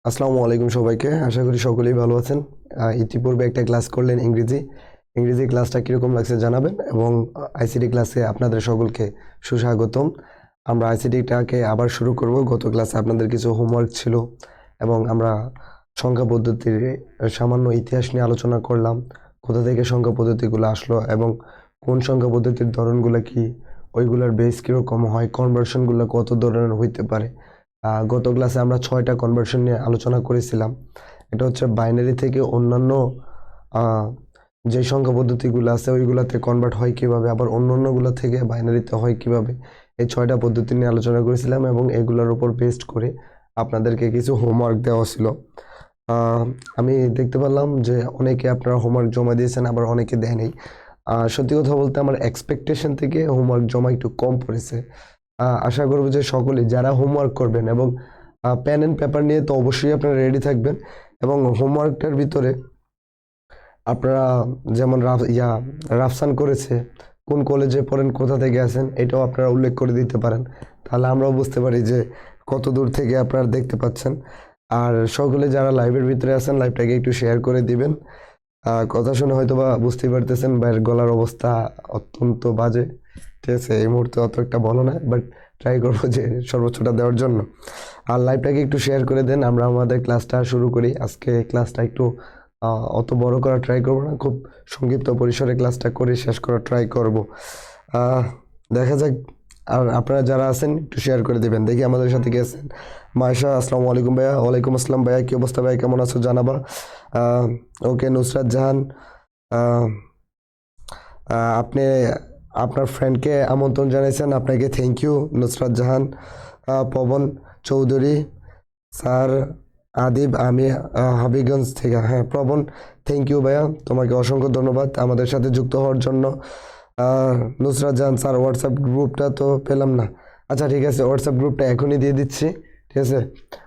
আসসালামু আলাইকুম সবাইকে। আশা করি সকলেই ভালো আছেন। ইতিপূর্বে একটা ক্লাস করলেন ইংরেজি ক্লাসটা কীরকম লাগছে জানাবেন এবং আইসিটি ক্লাসে আপনাদের সকলকে সুস্বাগতম। আমরা আইসিটিটাকে আবার শুরু করব। গত ক্লাসে আপনাদের কিছু হোমওয়ার্ক ছিল এবং আমরা সংখ্যা পদ্ধতির সামান্য ইতিহাস নিয়ে আলোচনা করলাম। কোথা থেকে সংখ্যা পদ্ধতিগুলো আসলো এবং কোন সংখ্যা পদ্ধতির ধরনগুলো কি, ওইগুলোর বেস কীরকম হয়, কনভার্সনগুলো কত ধরনের হইতে পারে। গত ক্লাসে আমরা 6টা কনভার্সন নিয়ে আলোচনা করেছিলাম। এটা হচ্ছে বাইনারি থেকে অন্যান্য যে সংখ্যা পদ্ধতিগুলো আছে ওইগুলোতে কনভার্ট হয় কীভাবে, আবার অন্যান্যগুলো থেকে বাইনারিতে হয় কীভাবে, এই 6টা পদ্ধতি নিয়ে আলোচনা করেছিলাম এবং এগুলোর উপর বেস্ট করে আপনাদেরকে কিছু হোমওয়ার্ক দেওয়া ছিল। আমি দেখতে পেলাম যে অনেকে আপনারা হোমওয়ার্ক জমা দিয়েছেন, আবার অনেকে দেয়নি। সত্যি কথা বলতে আমার এক্সপেকটেশন থেকে হোমওয়ার্ক জমা একটু কম পড়েছে। আশা করব যে সকলেই যারা হোমওয়ার্ক করবেন এবং পেন অ্যান্ড পেপার নিয়ে তো অবশ্যই আপনারা রেডি থাকবেন এবং হোমওয়ার্কটার ভিতরে আপনারা যেমন রাফসান করেছে, কোন কলেজে পড়েন, কোথা থেকে আসেন, এটাও আপনারা উল্লেখ করে দিতে পারেন। তাহলে আমরাও বুঝতে পারি যে কত দূর থেকে আপনারা দেখতে পাচ্ছেন। আর সকলে যারা লাইভের ভিতরে আছেন লাইভটাকে একটু শেয়ার করে দিবেন। কথা শুনে হয়তো বা বুঝতেই পারতেছেন ভাইয়ের গলার অবস্থা অত্যন্ত বাজে, ঠিক আছে? এই মুহূর্তে অত একটা বলো না, বাট ট্রাই করবো যে সর্বোচ্চটা দেওয়ার জন্য। আর লাইভটাকে একটু শেয়ার করে দেন, আমরা আমাদের ক্লাসটা শুরু করি। আজকে ক্লাসটা একটু অত বড় করা ট্রাই করবো না, খুব সংক্ষিপ্ত পরিসরে ক্লাসটা করে শেষ করা ট্রাই করব। দেখা যাক। আর আপনারা যারা আছেন একটু শেয়ার করে দেবেন। দেখি আমাদের সাথে কে আছেন। মায়েশা, আসসালামু আলাইকুম ভাইয়া। ওয়ালাইকুম আসসালাম ভাইয়া, কী অবস্থা ভাইয়া, কেমন আছো জানাবা। ওকে, নুসরাত জাহান, আপনি আপনার ফ্রেন্ডকে আমন্ত্রণ জানিয়েছেন, আপনাকে thank you Nusrat Jahan. Pavan Chowdhury sir, Adib, আমি হাবিগঞ্জ থেকে। হ্যাঁ প্রবণ, থ্যাংক ইউ ভাইয়া, তোমাকে অসংখ্য ধন্যবাদ আমাদের সাথে যুক্ত হওয়ার জন্য। নুসরাত জাহান স্যার, হোয়াটসঅ্যাপ গ্রুপটা তো পেলাম না। আচ্ছা ঠিক আছে, হোয়াটসঅ্যাপ গ্রুপটা এখনই দিয়ে দিচ্ছি, ঠিক আছে?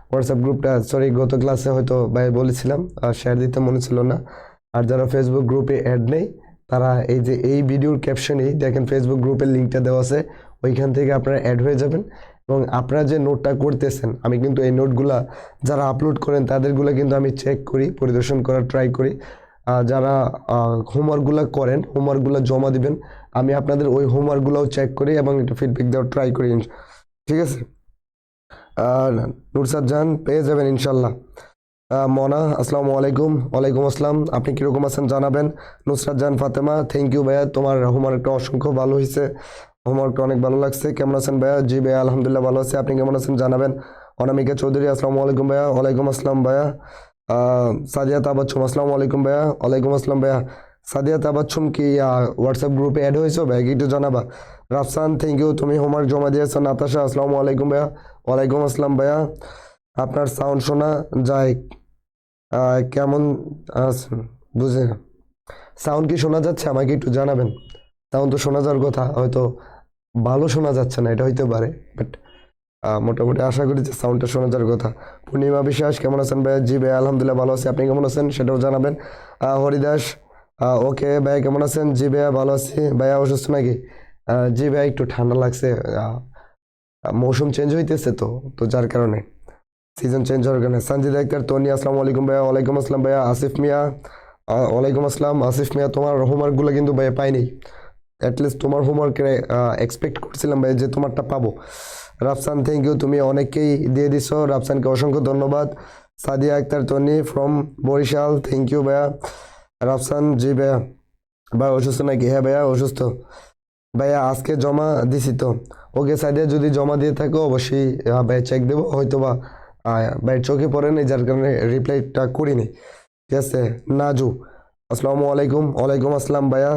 হোয়াটসঅ্যাপ গ্রুপটা সরি গত ক্লাসে হয়তো ভাই বলেছিলাম, শেয়ার দিতে মনে ছিল না। আর যারা ফেসবুক গ্রুপে অ্যাড নেই তারা এই যে এই ভিডিওর ক্যাপশনেই দেখেন ফেসবুক গ্রুপের লিঙ্কটা দেওয়া আছে, ওইখান থেকে আপনারা অ্যাড হয়ে যাবেন। এবং আপনারা যে নোটটা করতেছেন, আমি কিন্তু এই নোটগুলা যারা আপলোড করেন তাদেরগুলো কিন্তু আমি চেক করি, পরিদর্শন করার ট্রাই করি। যারা হোমওয়ার্কগুলো করেন, হোমওয়ার্কগুলো জমা দিবেন, আমি আপনাদের ওই হোমওয়ার্কগুলোও চেক করি এবং একটু ফিডব্যাক দেওয়ার ট্রাই করি, ঠিক আছে? নুরসাদ জাহান পেয়ে যাবেন ইনশাল্লাহ। মনা, আসসালামু আলাইকুম। ওয়ালাইকুম আসসালাম, আপনি কীরকম আছেন জানাবেন। নুসরাত জাহান ফাতেমা, থ্যাংক ইউ ভাইয়া, তোমার হোমওয়ার্কটা অসংখ্য ভালো হয়েছে, হোমওয়ার্কটা অনেক ভালো লাগছে। কেমন আছেন ভাইয়া? জি ভাইয়া আলহামদুলিল্লাহ ভালো আছে, আপনি কেমন আছেন জানাবেন। অনামিকা চৌধুরী, আসসালামু আলাইকুম ভাইয়া। ওয়ালাইকুম আসসালাম ভাইয়া। সাদিয়া তাবাচ্ছুম, আসসালামু আলাইকুম ভাইয়া। ওয়ালাইকুম আসসালাম ভাইয়া। সাদিয়া তাবাচ্ছুম কি হোয়াটসঅ্যাপ গ্রুপে অ্যাড হয়েছো ভাইয়া, একটু জানাবা। রাফসান, থ্যাংক ইউ, তুমি হোমওয়ার্ক জমা দিয়েছো। নাতাশা, আসসালামু আলাইকুম ভাইয়া। ওয়ালাইকুম আসসালাম ভাইয়া। আপনার সাউন্ড শোনা যায় কেমন আছেন বুঝে, সাউন্ড কি শোনা যাচ্ছে আমাকে একটু জানাবেন। সাউন্ড তো শোনা যাওয়ার কথা, হয়তো ভালো শোনা যাচ্ছে না, এটা হইতে পারে, বাট মোটামুটি আশা করি যে সাউন্ডটা শোনা যাওয়ার কথা। পূর্ণিমা বিশ্বাস, কেমন আছেন ভাইয়া? জি ভাইয়া আলহামদুলিল্লাহ ভালো আছি, আপনি কেমন আছেন সেটাও জানাবেন। হরিদাস, ওকে ভাইয়া কেমন আছেন? জি ভাইয়া ভালো আছি। ভাইয়া অসুস্থ নাকি? জি ভাইয়া একটু ঠান্ডা লাগছে, মৌসুম চেঞ্জ হইতেছে তো তো যার কারণে, সিজন চেঞ্জ হওয়ার কারণে। সঞ্জিদ আক্তার তনি, আসসালামু আলাইকুম ভাইয়া। ওয়ালাইকুম আসসালাম ভাইয়া। আসিফ মিয়া, ওয়ালাইকুম আসসালাম। আসিফ মিয়া, তোমার হোমওয়ার্কগুলো কিন্তু ভাইয়া পাইনি, অ্যাটলিস্ট তোমার হোমওয়ার্কে এক্সপেক্ট করছিলাম ভাই যে তোমারটা পাবো। রাফসান, থ্যাংক ইউ, তুমি অনেককেই দিয়ে দিছো, রাফসানকে অসংখ্য ধন্যবাদ। Sadia Akter Toni from Barishal, thank you ভাইয়া। রাফসান, জি ভাইয়া। ভাই অসুস্থ নাকি? হ্যাঁ ভাইয়া অসুস্থ ভাইয়া, আজকে জমা দিছি তো। ওকে সাদিয়া, যদি জমা দিয়ে থাকো অবশ্যই ভাইয়া চেক দেবো, হয়তো বা ভাইয়ের চোখে পড়ে নেই যার কারণে রিপ্লাইটা করিনি, ঠিক আছে? নাজু, আসসালামু আলাইকুম। ওয়ালাইকুম আসসালাম ভাইয়া।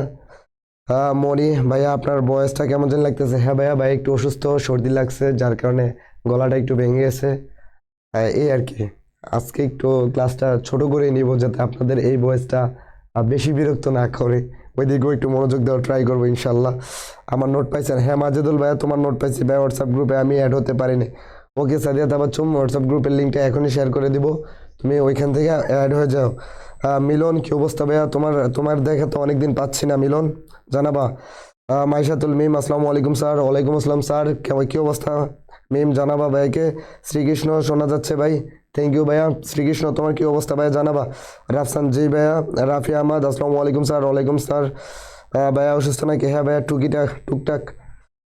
মনি ভাইয়া, আপনার বয়সটা কেমন যেন লাগতেছে? হ্যাঁ ভাইয়া, ভাই একটু অসুস্থ, সর্দি লাগছে যার কারণে গলাটা একটু ভেঙে গেছে, এই আর কি। আজকে একটু ক্লাসটা ছোট করে নিব যাতে আপনাদের এই বয়সটা বেশি বিরক্ত না করে, ওইদিকেও একটু মনোযোগ দেওয়ার ট্রাই করবো ইনশাল্লাহ। আমার নোট পাইছেন? হ্যাঁ মাজেদুল ভাইয়া, তোমার নোট পাইছি ভাই, হোয়াটসঅ্যাপ গ্রুপে আমি অ্যাড হতে পারিনি। ওকে সাদিয়া তাবাচ্চুম, হোয়াটসঅ্যাপ গ্রুপের লিঙ্কটা এখনই শেয়ার করে দিব, তুমি ওইখান থেকে অ্যাড হয়ে যাও। মিলন, কি অবস্থা ভাইয়া? তোমার দেখা তো অনেকদিন পাচ্ছি না, মিলন জানাবা। মাইশাতুল মিম, আসসালামু আলাইকুম স্যার। ওয়ালাইকুম আসসালাম স্যার, কি অবস্থা? মিম জানাবা ভাইকে। শ্রীকৃষ্ণ শোনা যাচ্ছে ভাই, থ্যাংক ইউ ভাইয়া। শ্রীকৃষ্ণ, তোমার কি অবস্থা ভাইয়া জানাবা। রাফসান, জি ভাইয়া। রাফি আহমদ, আসসালামু আলাইকুম স্যার। ওয়ালাইকুম স্যার। ভাইয়া অসুস্থ নাকি? হ্যাঁ ভাইয়া, টুকটাক।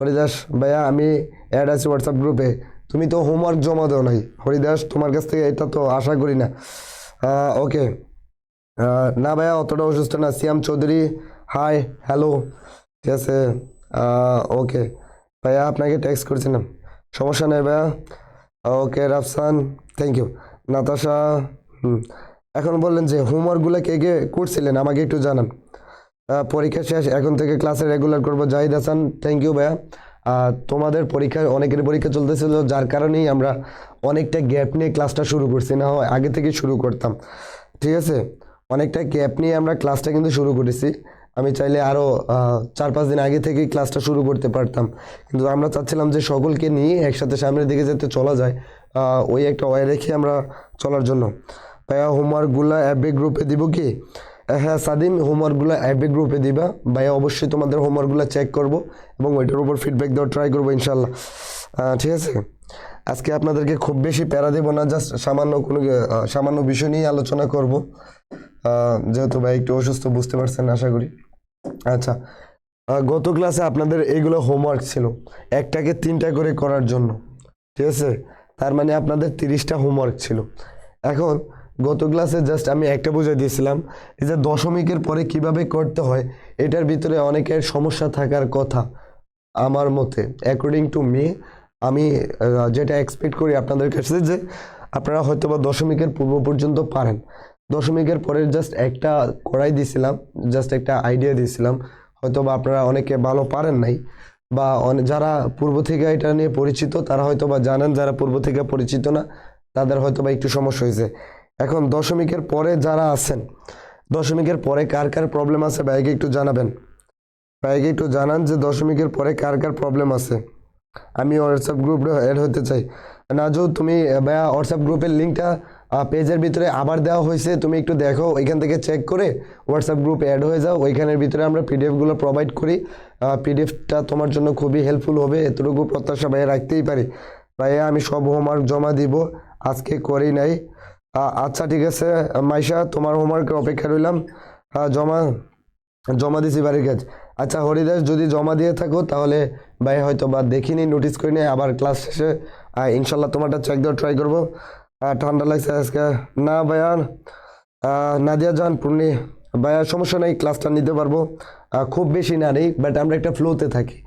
হরিদাস ভাইয়া, আমি অ্যাড আছি হোয়াটসঅ্যাপ গ্রুপে। তুমি তো হোমওয়ার্ক জমা দাও নাই হরিদাস, তোমার কাছ থেকে এটা তো আশা করি না। ওকে, না ভাইয়া অতটা অসুস্থ না। সিয়াম চৌধুরী, হাই, হ্যালো, ঠিক আছে। ওকে ভাইয়া, আপনাকে টেক্সট করেছিলাম, সমস্যা নেই ভাইয়া। ওকে রাফসান, থ্যাংক ইউ। নাতাশা, এখন বললেন যে হোমওয়ার্কগুলো কে কে করছিলেন আমাকে একটু জানান। পরীক্ষা শেষ, এখন থেকে ক্লাসে রেগুলার করবো। জাহিদ হাসান, থ্যাংক ইউ ভাইয়া। তোমাদের পরীক্ষা, অনেকের পরীক্ষা চলতেছিল, যার কারণেই আমরা অনেকটা গ্যাপ নিয়ে ক্লাসটা শুরু করছি, না হয় আগে থেকে শুরু করতাম, ঠিক আছে। অনেকটা গ্যাপ নিয়ে আমরা ক্লাসটা কিন্তু শুরু করেছি। আমি চাইলে আরও 4-5 দিন আগে থেকেই ক্লাসটা শুরু করতে পারতাম, কিন্তু আমরা চাচ্ছিলাম যে সকলকে নিয়ে একসাথে সামনের দিকে যাতে চলা যায়, ওই একটা ওয়ে রেখে আমরা চলার জন্য। ভাইয়া হোমওয়ার্কগুলো অ্যাপে গ্রুপে দিব কি? হ্যাঁ সাদিম, হোমওয়ার্কগুলো অ্যাপে গ্রুপে দিবা ভাইয়া, অবশ্যই তোমাদের হোমওয়ার্কগুলো চেক করব এবং ওইটার উপর ফিডব্যাক দেওয়ার ট্রাই করবো ইনশাল্লাহ, ঠিক আছে। আজকে আপনাদেরকে খুব বেশি প্যারা দেবো না, জাস্ট সামান্য বিষয় নিয়ে আলোচনা করব, যেহেতু ভাই একটু অসুস্থ, বুঝতে পারছেন আশা করি। আচ্ছা, গত ক্লাসে আপনাদের এইগুলো হোমওয়ার্ক ছিল, একটাকে 3টা করে করার জন্য, ঠিক আছে। তার মানে আপনাদের 30টা হোমওয়ার্ক ছিল। এখন গত ক্লাসে জাস্ট আমি একটা বুঝিয়ে দিয়েছিলাম, এই যে দশমিকের পরে কিভাবে করতে হয়, এটার ভিতরে অনেকের সমস্যা থাকার কথা আমার মতে, অ্যাকর্ডিং টু মি। আমি যেটা এক্সপেক্ট করি আপনাদের কাছে, যে আপনারা হয়তো বা দশমিকের পূর্ব পর্যন্ত পারেন, দশমিকের পরে জাস্ট একটা করাই দিয়েছিলাম, জাস্ট একটা আইডিয়া দিয়েছিলাম, হয়তো বা আপনারা অনেকে ভালো পারেন নাই, বা যারা পূর্ব থেকে এটা নিয়ে পরিচিত তারা হয়তো বা জানেন, যারা পূর্ব থেকে পরিচিত না তাদের হয়তো বা একটু সমস্যা হয়েছে। এখন দশমিকের পরে যারা আছেন, দশমিকের পরে কার কার প্রবলেম আছে ভাইকে একটু জানাবেন, ভাইকে একটু জানান যে দশমিকের পরে কার কার প্রবলেম আছে। আমি হোয়াটসঅ্যাপ গ্রুপে অ্যাড হতে চাই। নাজু, তুমি ভাইয়া হোয়াটসঅ্যাপ গ্রুপের লিঙ্কটা পেজের ভিতরে আবার দেওয়া হয়েছে, তুমি একটু দেখো, ওইখান থেকে চেক করে হোয়াটসঅ্যাপ গ্রুপে অ্যাড হয়ে যাও। ওইখানের ভিতরে আমরা পিডিএফগুলো প্রোভাইড করি, পিডিএফটা তোমার জন্য খুবই হেল্পফুল হবে, এতটুকু প্রত্যাশা ভাইয়া রাখতেই পারি। ভাইয়া আমি সব হোমওয়ার্ক জমা দিব, আজকে করি নাই। আচ্ছা ঠিক আছে মাইশা, তোমার হোমওয়ার্কের অপেক্ষা রইলাম। জমা দিছি বাড়ির কাজ। আচ্ছা হরিদাস, যদি জমা দিয়ে থাকো তাহলে ভাই হয়তো বা দেখিনি, নোটিস করিনি, আবার ক্লাস শেষে ইনশাল্লাহ তোমারটা চেক দেওয়ার ট্রাই করবো। ঠান্ডা লাগছে আজকে? না ভাইয়া। নাদিয়া জান, পূর্ণি ভাইয়া, সমস্যা নেই, ক্লাসটা নিতে পারবো, খুব বেশি না নেই, বাট আমরা একটা ফ্লোতে থাকি।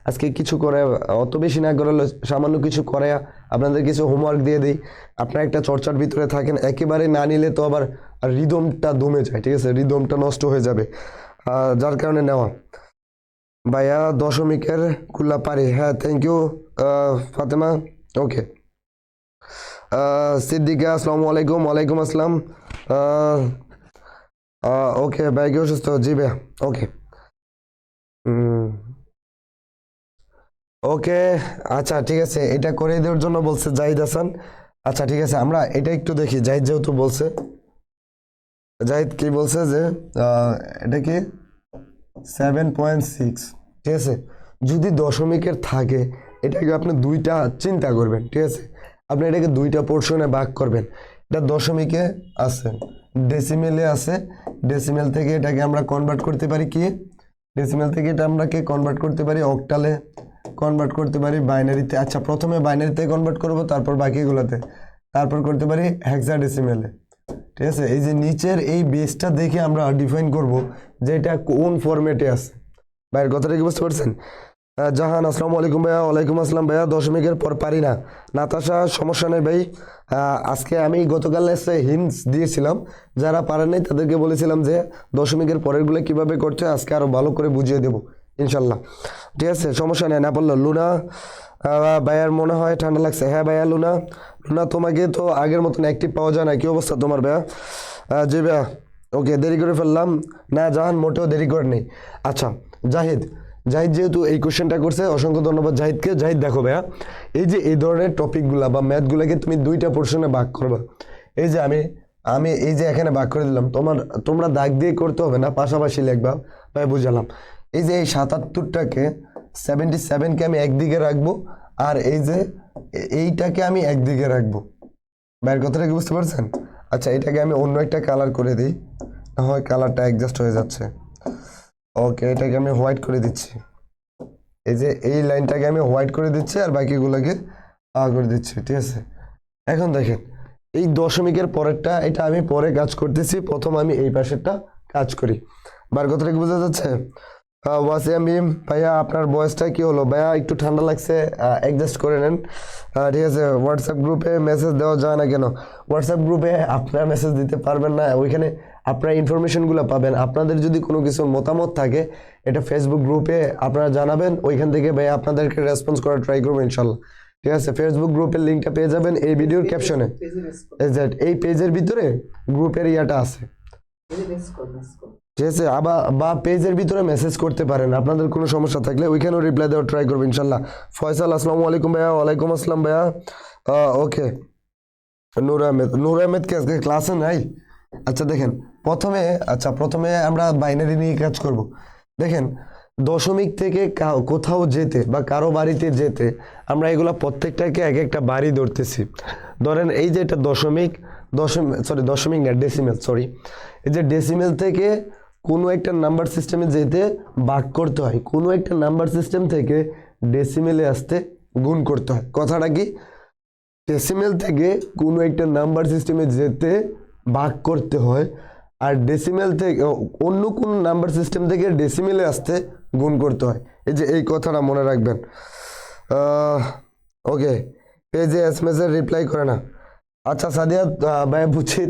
আজকে কিছু করে, অত বেশি না করে সামান্য কিছু করে আপনাদের কিছু হোমওয়ার্ক দিয়ে দিই, আপনারা একটা চর্চার ভিতরে থাকেন। একেবারে না নিলে তো আবার রিদমটা দমে যায়, ঠিক আছে, রিদমটা নষ্ট হয়ে যাবে, যার কারণে নেওয়া। ভাইয়া দশমিকের কুল্লা পারি, হ্যাঁ থ্যাংক ইউ ফাতেমা। ওকে, সিদ্দিকা, আসসালামু আলাইকুম। ওয়ালাইকুম আসসালাম। ওকে, ভাই কি অসুস্থ? জি ভাইয়া, ওকে। ওকে, আচ্ছা ঠিক আছে, এটা করে দেওয়ার জন্য বলছে জাহিদ হাসান। আচ্ছা ঠিক আছে, আমরা এটা একটু দেখি, জাহিদ যেহেতু বলছে, জাহিদ কি বলছে যে এটা কি 7.6, ঠিক আছে। যদি দশমিকের থাকে, এটাকে আপনি দুইটা চিন্তা করবেন, ঠিক আছে, আপনি এটাকে দুইটা পোর্শনে ভাগ করবেন। এটা দশমিকে আছে, ডেসিমেলে আছে, ডেসিমেল থেকে এটাকে আমরা কনভার্ট করতে পারি কি, ডেসিমেল থেকে এটা আমরা কে কনভার্ট করতে পারি অক্টালে, কনভার্ট করতে পারি বাইনারিতে। আচ্ছা প্রথমে বাইনারিতে কনভার্ট করব, তারপর বাকিগুলোতে, তারপর করতে পারি হেক্সাডেসিমেলে, ঠিক আছে। এই যে নিচের এই বেসটা দেখে আমরা ডিফাইন করব যে এটা কোন ফরম্যাটে আছে। ভাইয়ের কথাটা কি বুঝতে পারছেন? জাহান, আসসালামু আলাইকুম ভাইয়া। ওয়ালাইকুম আসসালাম ভাইয়া, দশমিকের পর পারি না। নাতাশা, সমস্যা নেই ভাই, আজকে আমি গতকাল এসে হিন্টস দিয়েছিলাম, যারা পারেন নাই তাদেরকে বলেছিলাম যে দশমিকের পরেরগুলো কিভাবে করতে, আজকে আরো ভালো করে বুঝিয়ে দেবো ইনশাল্লাহ, ঠিক আছে, সমস্যা নেই। না বললো লুনা, ভাইয়ার মনে হয় ঠান্ডা লাগছে। হ্যাঁ ভাইয়া লুনা, তোমাকে তো আগের মতন অ্যাক্টিভ পাওয়া যায় না, কি অবস্থা তোমার ভাইয়া? জি ভাইয়া, ওকে, দেরি করে ফেললাম। না জাহান, মোটেও দেরি করে নেই। আচ্ছা জাহিদ, জাহিদ যেহেতু এই কোশ্চেনটা করছে, অসংখ্য ধন্যবাদ জাহিদকে। জাহিদ দেখো ভাইয়া, এই যে এই ধরনের টপিকগুলা বা ম্যাথগুলাকে তুমি দুইটা পোর্শনে ভাগ করবা। এই যে আমি এই যে এখানে ভাগ করে দিলাম, তোমরা দাগ দিয়ে করতে হবে না, পাশাপাশি লিখবা, ভাই বুঝালাম। এই যে এই 77টাকে, 77কে আমি একদিকে রাখবো, আর এই যে এইটাকে আমি একদিকে রাখবো, ভাইয়ের কথাটা কি বুঝতে পারছেন? আচ্ছা, এটাকে আমি অন্য একটা কালার করে দিই, না হয় কালারটা অ্যাডজাস্ট হয়ে যাচ্ছে। ওকে, এটাকে আমি হোয়াইট করে দিচ্ছি। এই যে এই লাইনটাকে আমি হোয়াইট করে দিচ্ছি আর বাকিগুলোকে করে দিচ্ছি, ঠিক আছে? এখন দেখেন, এই দশমিকের পরেরটা এটা আমি পরে কাজ করতেছি, প্রথম আমি এই পাশেরটা কাজ করি। বার কথাটা কি বোঝা যাচ্ছে? ওয়াসিম ভাইয়া, আপনার বয়সটা কি হলো ভাইয়া? একটু ঠান্ডা লাগছে, অ্যাডজাস্ট করে নেন। ঠিক আছে, হোয়াটসঅ্যাপ গ্রুপে মেসেজ দেওয়া যায় না কেন? হোয়াটসঅ্যাপ গ্রুপে আপনারা মেসেজ দিতে পারবেন না, ওইখানে আপনারা ইনফরমেশনগুলো পাবেন। আপনাদের যদি কোনো কিছুর মতামত থাকে এটা ফেসবুক গ্রুপে আপনারা জানাবেন, ওইখান থেকে ভাইয়া আপনাদেরকে রেসপন্স করার ট্রাই করবো ইনশাল্লাহ। ঠিক আছে, ফেসবুক গ্রুপের লিঙ্কটা পেয়ে যাবেন এই ভিডিওর ক্যাপশনে। এই পেজের ভিতরে গ্রুপের ইয়াটা আছে, ঠিক আছে? আবার বা পেজের ভিতরে মেসেজ করতে পারেন, আপনাদের কোনো সমস্যা থাকলে ওইখানেও রিপ্লাই দেওয়ার ট্রাই করবেন ইনশাল্লাহ। ফয়সাল, আসসালামু আলাইকুম ভাইয়া। ওয়ালাইকুম আসসালাম ভাইয়া। ওকে, নূর আহমেদ কি আজকে ক্লাসে নাই? আচ্ছা দেখেন, প্রথমে আমরা বাইনারি নিয়ে কাজ করব। দেখেন, দশমিক থেকে কোথাও যেতে বা কারো বাড়িতে যেতে আমরা এগুলা প্রত্যেকটাকে এক একটা বাড়ি ধরতেছি। ধরেন এই যে এটা দশমিক না, ডেসিমেল, সরি। এই যে ডেসিমেল থেকে কোনো একটা নাম্বার সিস্টেমে যেতে ভাগ করতে হয়, কোনো একটা নাম্বার সিস্টেম থেকে ডেসিমেলে আসতে গুণ করতে হয়। কথাটা কি? ডেসিমেল থেকে কোনো একটা নাম্বার সিস্টেমে যেতে ভাগ করতে হয়, আর ডেসিমেল থেকে অন্য কোন নাম্বার সিস্টেম থেকে ডেসিমেলে আসতে গুণ করতে হয়। এই যে এই কথাটা মনে রাখবেন। ওকে, পেজে এসএমএস-এর রিপ্লাই করে না। আচ্ছা সাদিয়া ভাই, বুঝছি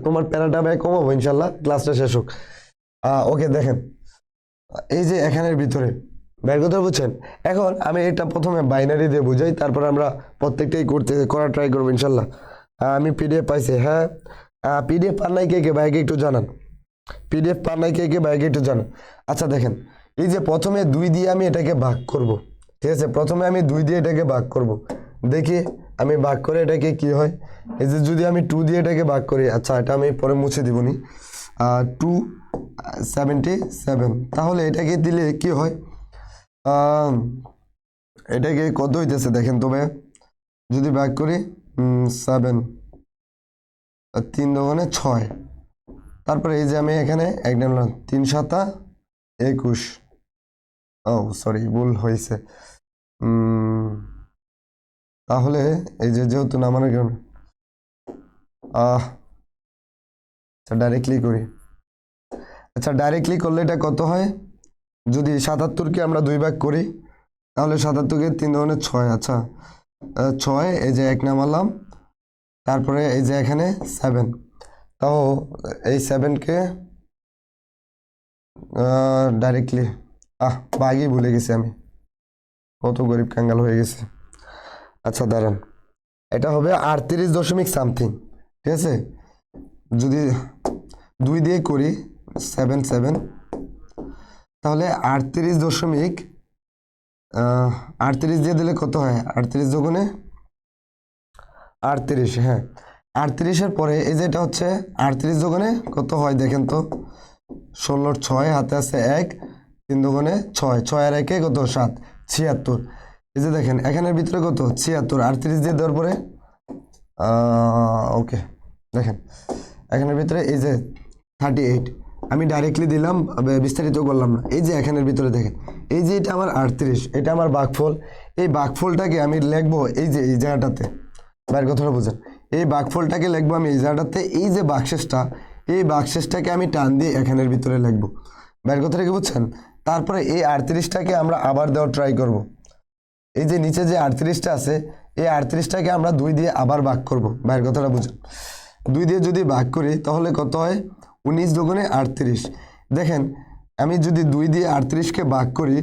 তোমার প্যারাটা ভাই কমাবো ইনশাল্লাহ, ক্লাসটা শেষ হোক। ওকে, দেখেন এই যে এখানের ভিতরে বের কথা বুঝছেন। এখন আমি এটা প্রথমে বাইনারি দিয়ে বুঝাই, তারপর আমরা প্রত্যেকটাই করার ট্রাই করবো ইনশাল্লাহ। আমি পিডিএফ পাইছি, হ্যাঁ। পিডিএফ পান নাই কে কে ভাইকে একটু জানান, পিডিএফ পান নাই কে কে ভাইকে একটু জানান। আচ্ছা দেখেন, এই যে প্রথমে 2 দিয়ে আমি এটাকে ভাগ করব, ঠিক আছে? প্রথমে আমি 2 দিয়ে এটাকে ভাগ করব, দেখি আমি ভাগ করে এটাকে কি হয়। এই যে যদি আমি 2 দিয়ে এটাকে ভাগ করি, আচ্ছা এটা আমি পরে মুছে দিবনি, 277, তাহলে এটাকে দিলে কি হয়? এটাকে কত হইতেছে দেখেন তো ভাইয়া, যদি ভাগ করি 7, 3 দোকানে 6, তারপরে এই যে আমি এখানে এক নাম 3 7 21, ও সরি ভুল হয়েছে। তাহলে এই যে যেহেতু নামানোর কারণে ডাইরেক্টলি করি। আচ্ছা ডাইরেক্টলি করলে এটা কত হয়? যদি 77কে আমরা 2 ভাগ করি তাহলে 77কে 3 দোকানে 6, আচ্ছা 6, এই যে 1 নামালাম, তারপরে এই যে এখানে 7, তাও এই 7কে ডাইরেক্টলি ভাগই ভুলে গেছি আমি, কত গরিব কাঙ্গাল হয়ে গেছে। আচ্ছা দাঁড়ান, এটা হবে 38 দশমিক সামথিং, ঠিক আছে? যদি 2 দিয়ে করি 7 7, তাহলে 38 দশমিক 38 দিয়ে দিলে কত হয়? 38 দুগুণে 38, হ্যাঁ। 38-এর পরে এই যে এটা হচ্ছে 38 দুগুণে কত হয় দেখেন তো, 16 6, হাতে আছে 1, 3 দুগুণে 6, 6 আর 1 কত 7, 76। এই যে দেখেন এখানের ভিতরে কত 76, 38 দিয়ে দেওয়ার পরে ওকে দেখেন এখানের ভিতরে এই যে 38, আমি ডাইরেক্টলি দিলাম, বিস্তারিত করলাম না। এই যে এখানের ভিতরে দেখেন এই যে এটা আমার 38, এটা আমার ভাগফল। এই ভাগফলটাকে আমি লিখবো এই যে এই জায়গাটাতে, বাইরের কথাটা বুঝেন। এই ভাগফলটাকে লিখবো আমি এই জায়গাটাতে, এই যে বাক্সেসটা, এই বাক্সেসটাকে আমি টান দিয়ে এখানের ভিতরে লিখবো, বাইরের কথাটা কি বুঝছেন? তারপরে এই 38টাকে আমরা আবার দেওয়ার ট্রাই করব। এই যে নিচে যে 38টা আছে, এই 38টাকে আমরা 2 দিয়ে আবার ভাগ করব, বাইরের কথাটা বুঝেন। 2 দিয়ে যদি ভাগ করি তাহলে কত হয়? 19 দুগুণে 38। দেখেন আমি যদি 2 দিয়ে 38কে ভাগ করি,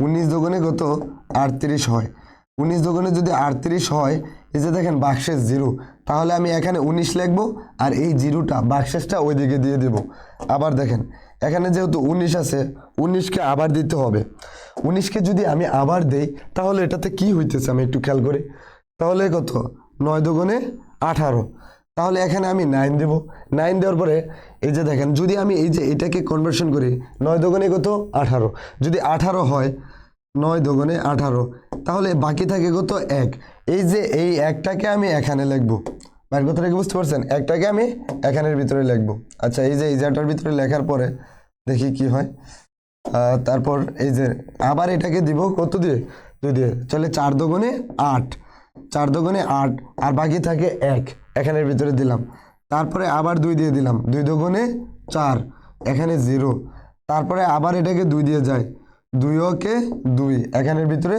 19 দুগুণে কত 38 হয়। 19 দুগুণে যদি 38 হয়, এই যে দেখেন বাক্সেস 0, তাহলে আমি এখানে 19 লিখবো, আর এই 0টা বাক্সেসটা ওইদিকে দিয়ে দেব। আবার দেখেন এখানে যেহেতু 19 আছে, 19কে আবার দিতে হবে। 19কে যদি আমি আবার দেই তাহলে এটাতে কি হইতেছে আমি একটু খেয়াল করি, তাহলে কত 9 দুগুণে 18, তাহলে এখানে আমি 9 দেব। 9 দেওয়ার পরে এই যে দেখেন যদি আমি এই যে এটাকে কনভার্সন করি, 9 দুগুণে কত 18, যদি 18 হয় 9 দুগুণে 18, তাহলে বাকি থাকে কত 1। এই যে এই একটাকে আমি এখানে লিখবো, ভাইয়ের কথাটা কি বুঝতে পারছেন? একটাকে আমি এখানের ভিতরে লিখবো। আচ্ছা, এই যে এই জায়গাটার ভিতরে লেখার পরে দেখি কি হয়। তারপর এই যে আবার এটাকে দিব কত দিয়ে? 2 দিয়ে। চলে 4 দুগুণে 8, 4 দুগুণে 8, আর বাকি থাকে 1, এখানের ভিতরে দিলাম। তারপরে আবার 2 দিয়ে দিলাম, 2 দুগুণে 4, এখানে 0। তারপরে আবার এটাকে 2 দিয়ে যায়, 2 ওকে 2, এখানের ভিতরে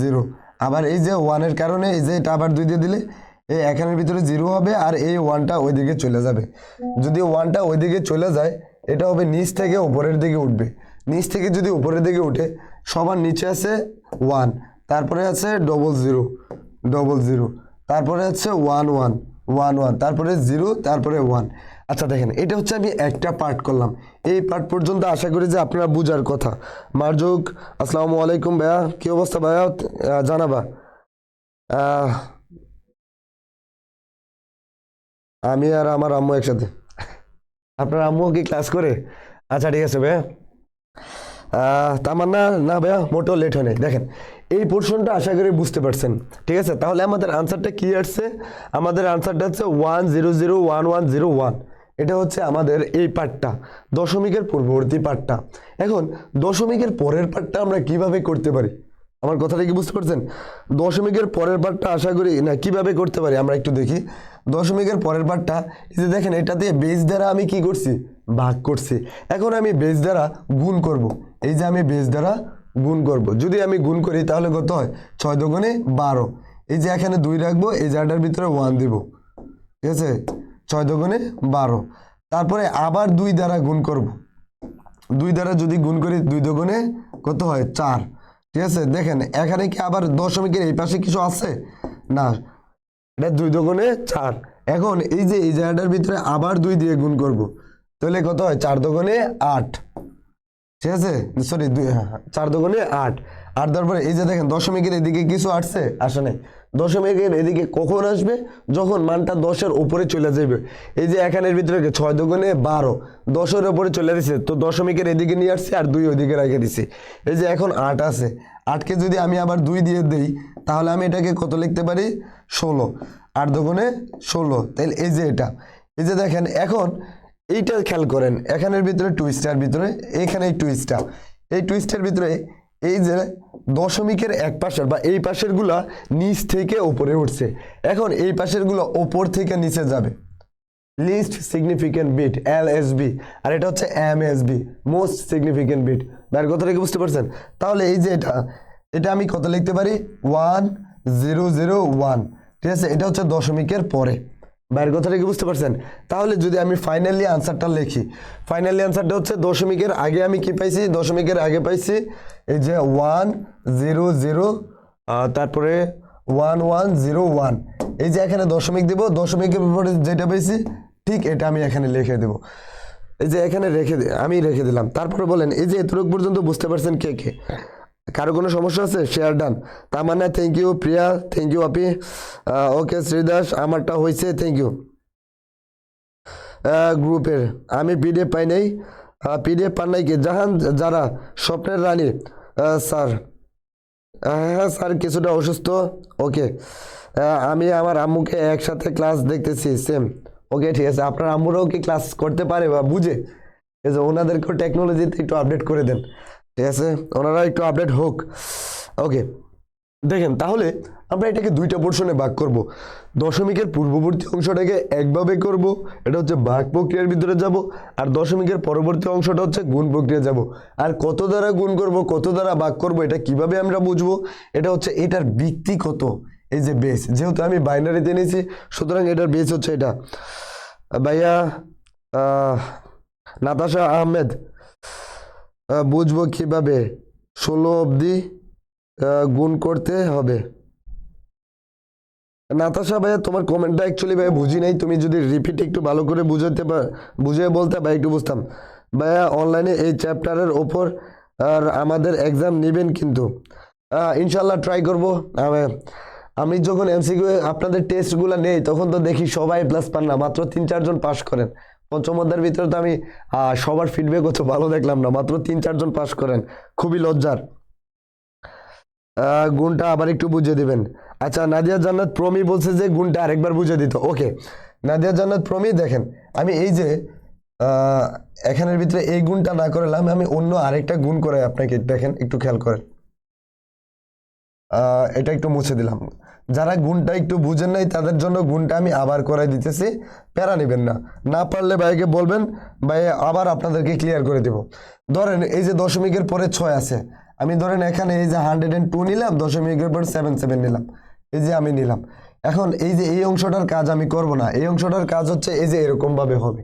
0। আবার এই যে 1-এর কারণে এই যে এটা আবার 2 দিয়ে দিলে এই এখানের ভিতরে 0 হবে, আর এই 1টা ওইদিকে চলে যাবে। যদি 1টা ওইদিকে চলে যায়, এটা হবে নিচ থেকে উপরের দিকে উঠবে। নিচ থেকে যদি উপরের দিকে উঠে, সবার নিচে আছে 1, তারপরে আছে 00, 00, তারপরে আছে 11, 11, তারপরে 0, তারপরে 1। আচ্ছা দেখেন, এটা হচ্ছে আমি একটা পার্ট করলাম। এই পার্ট পর্যন্ত আশা করি যে আপনারা বুঝার কথা। মারজুক, আসসালামু আলাইকুম ভাইয়া, কি অবস্থা ভাইয়া? জানাবা। আমি আর আমার আম্মু একসাথে। আপনার আম্মু কি ক্লাস করে? আচ্ছা ঠিক আছে ভাইয়া। তামান্না, না ভাইয়া মোটেও লেট হয় নাই। দেখেন, এই পোর্শনটা আশা করি বুঝতে পারছেন। ঠিক আছে, তাহলে আমাদের আনসারটা কি আসছে? আমাদের আনসারটা হচ্ছে 1001101। এটা হচ্ছে আমাদের এই পার্টটা, দশমিকের পূর্ববর্তী পার্টটা। এখন দশমিকের পরের পার্টটা আমরা কিভাবে করতে পারি? আমার কথাটা কি বুঝতে পারছেন? দশমিকের পরের পার্টটা আশা করি না কিভাবে করতে পারি আমরা একটু দেখি। দশমিকের পরের পার্টটা এই যে দেখেন, এটা দিয়ে বেস দ্বারা আমি কি করছি? ভাগ করছি। এখন আমি বেস দ্বারা গুণ করব। এই যে আমি বেস দ্বারা গুণ করব, যদি আমি গুণ করি তাহলে কত হয়? 6 দুগুণে 12। এই যে এখানে 2 রাখবো, এই জায়গাটার ভিতরে 1 দিব। ঠিক আছে, 6 দুগুণে 12। তারপরে আবার 2 দ্বারা গুণ করব। 2 দ্বারা যদি গুণ করি, 2 দুগুণে কত হয়? 4। ঠিক আছে, দেখেন এখানে কি আবার দশমিকের এই পাশে কিছু আছে? না, এটা 2 দুগুণে 4। এখন এই যে এই জায়গাটার ভিতরে আবার 2 দিয়ে গুণ করব, তাহলে কত হয়? 4 দুগুণে 8। ঠিক আছে, সরি 4 দুগুণে 8। আর তারপরে এই যে দেখেন, দশমিকের এদিকে কিছু আসছে? আসে নাই। দশমিকের এদিকে কখন আসবে? যখন মানটা 10-এর উপরে চলে যাবে। এই যে এখানের ভিতরে 6 দুগুণে 12, 10-এর উপরে চলে দিছে, তো দশমিকের এদিকে নিয়ে আসছে আর 2 ওইদিকে রেখে দিছি। এই যে এখন 8 আছে, 8কে যদি আমি আবার 2 দিয়ে দেই, তাহলে আমি এটাকে কত লিখতে পারি? 16। 8 দুগুণে 16, তাহলে এই যে এটা। এই যে দেখেন, এখন এইটা খেয়াল করেন, এখানের ভিতরে টুইস্টার ভিতরে, এখানে টুইস্টার, এই টুইস্টের ভিতরে এই যে দশমিকের এক পাশের বা এই পাশের গুলা নিচ থেকে উপরে উঠছে। এখন এই পাশের গুলো উপর থেকে নিচে যাবে, লিস্ট সিগনিফিকেন্ট বিট LSB, আর এটা হচ্ছে MSB, মোস্ট সিগনিফিকেন্ট বিট। তার কথাটা কি বুঝতে পারছেন? তাহলে এই যে এটা আমি কত লিখতে পারি? 1001। ঠিক আছে, এটা হচ্ছে দশমিকের পরে। বাইরের কথাটা কি বুঝতে পারছেন? তাহলে যদি আমি ফাইনালি আনসারটা লিখি, ফাইনালি আনসারটা হচ্ছে দশমিকের আগে আমি কি পাইছি? দশমিকের আগে পাইছি এই যে 100, তারপরে 1101। এই যে এখানে দশমিক দিব, দশমিকের উপরে যেটা পেয়েছি ঠিক এটা আমি এখানে লিখে দেব। এই যে এখানে আমি রেখে দিলাম। তারপরে বলেন, এই যে এতটুকু পর্যন্ত বুঝতে পারছেন কে কে? কারো কোনো সমস্যা আছে? Share done. তার মানে thank you Priya, thank you আপি। ওকে শ্রীদাস, আমারটা হয়েছে, থ্যাংক ইউ। গ্রুপের আমি পিডিএফ পাই নাই। পিডিএফ পান নাই কি? জাহান যারা, স্বপ্নের রানী স্যার। হ্যাঁ স্যার, কিছুটা অসুস্থ। ওকে, আমি আমার আম্মুকে একসাথে ক্লাস দেখতেছি, সেম। ওকে ঠিক আছে, আপনার আম্মুরাও কি ক্লাস করতে পারে বা বুঝে? এই যে ওনাদেরকেও টেকনোলজিতে একটু আপডেট করে দেন। ঠিক আছে, ওনারা একটু আপডেট হোক। ওকে, দেখেন তাহলে আমরা এটাকে দুইটা পোর্শনে ভাগ করব। দশমিকের পূর্ববর্তী অংশটাকে একভাবে করব, এটা হচ্ছে ভাগ প্রক্রিয়ার ভিতরে যাব। আর দশমিকের পরবর্তী অংশটা হচ্ছে গুণ প্রক্রিয়া যাব। আর কত দ্বারা গুণ করব, কত দ্বারা ভাগ করব, এটা কিভাবে আমরা বুঝবো? এটা হচ্ছে এটার ভিত্তি কত, এই যে বেস, যেহেতু আমি বাইনারিতে নিয়েছি সুতরাং এটার বেস হচ্ছে এটা। ভাইয়া নাতাশা আহমেদ, বুঝবো কিভাবে? 16 অবধি গুণ করতে হবে। নাতাশা ভাইয়া, তোমার কমেন্টটা অ্যাকচুয়ালি ভাইয়া বুঝি নাই, তুমি যদি রিপিট একটু ভালো করে বুঝিয়ে বলতে ভাই একটু বুঝতাম। ভাইয়া অনলাইনে এই চ্যাপ্টারের ওপর আর আমাদের এক্সাম নেবেন কিন্তু? ইনশাল্লাহ ট্রাই করবো। আমি যখন MCQ আপনাদের টেস্টগুলো নেই তখন তো দেখি সবাই প্লাস পান না, মাত্র 3-4 জন পাস করেন। পঞ্চম অধ্যায়ের ভিতরে তো আমি সবার ফিডব্যাক হচ্ছে ভালো দেখলাম না, মাত্র 3-4 জন পাস করেন, খুবই লজ্জার। গুণটা আবার একটু বুঝিয়ে দিবেন। আচ্ছা, নাদিয়া জান্নাত প্রমি বলছে যে গুণটা আরেকবার বুঝিয়ে দিত। ওকে, নাদিয়া জান্নাত প্রমি, দেখেন আমি এই যে এখানের ভিতরে এই গুণটা না করলাম, আমি অন্য আরেকটা গুণ করে আপনাকে দেখেন, একটু খেয়াল করেন। এটা একটু মুছে দিলাম। যারা গুণটা একটু বুঝেন নাই তাদের জন্য গুণটা আমি আবার করাই দিতেছি, প্যারা নেবেন না। না পারলে ভাইকে বলবেন, ভাই আবার আপনাদেরকে ক্লিয়ার করে দেব। ধরেন এই যে দশমিকের পরে 6 আছে, আমি ধরেন এখানে এই যে 102 নিলাম, দশমিকের পর 77 নিলাম, এই যে আমি নিলাম। এখন এই যে এই অংশটার কাজ আমি করব না, এই অংশটার কাজ হচ্ছে এই যে এরকম ভাবে হবে।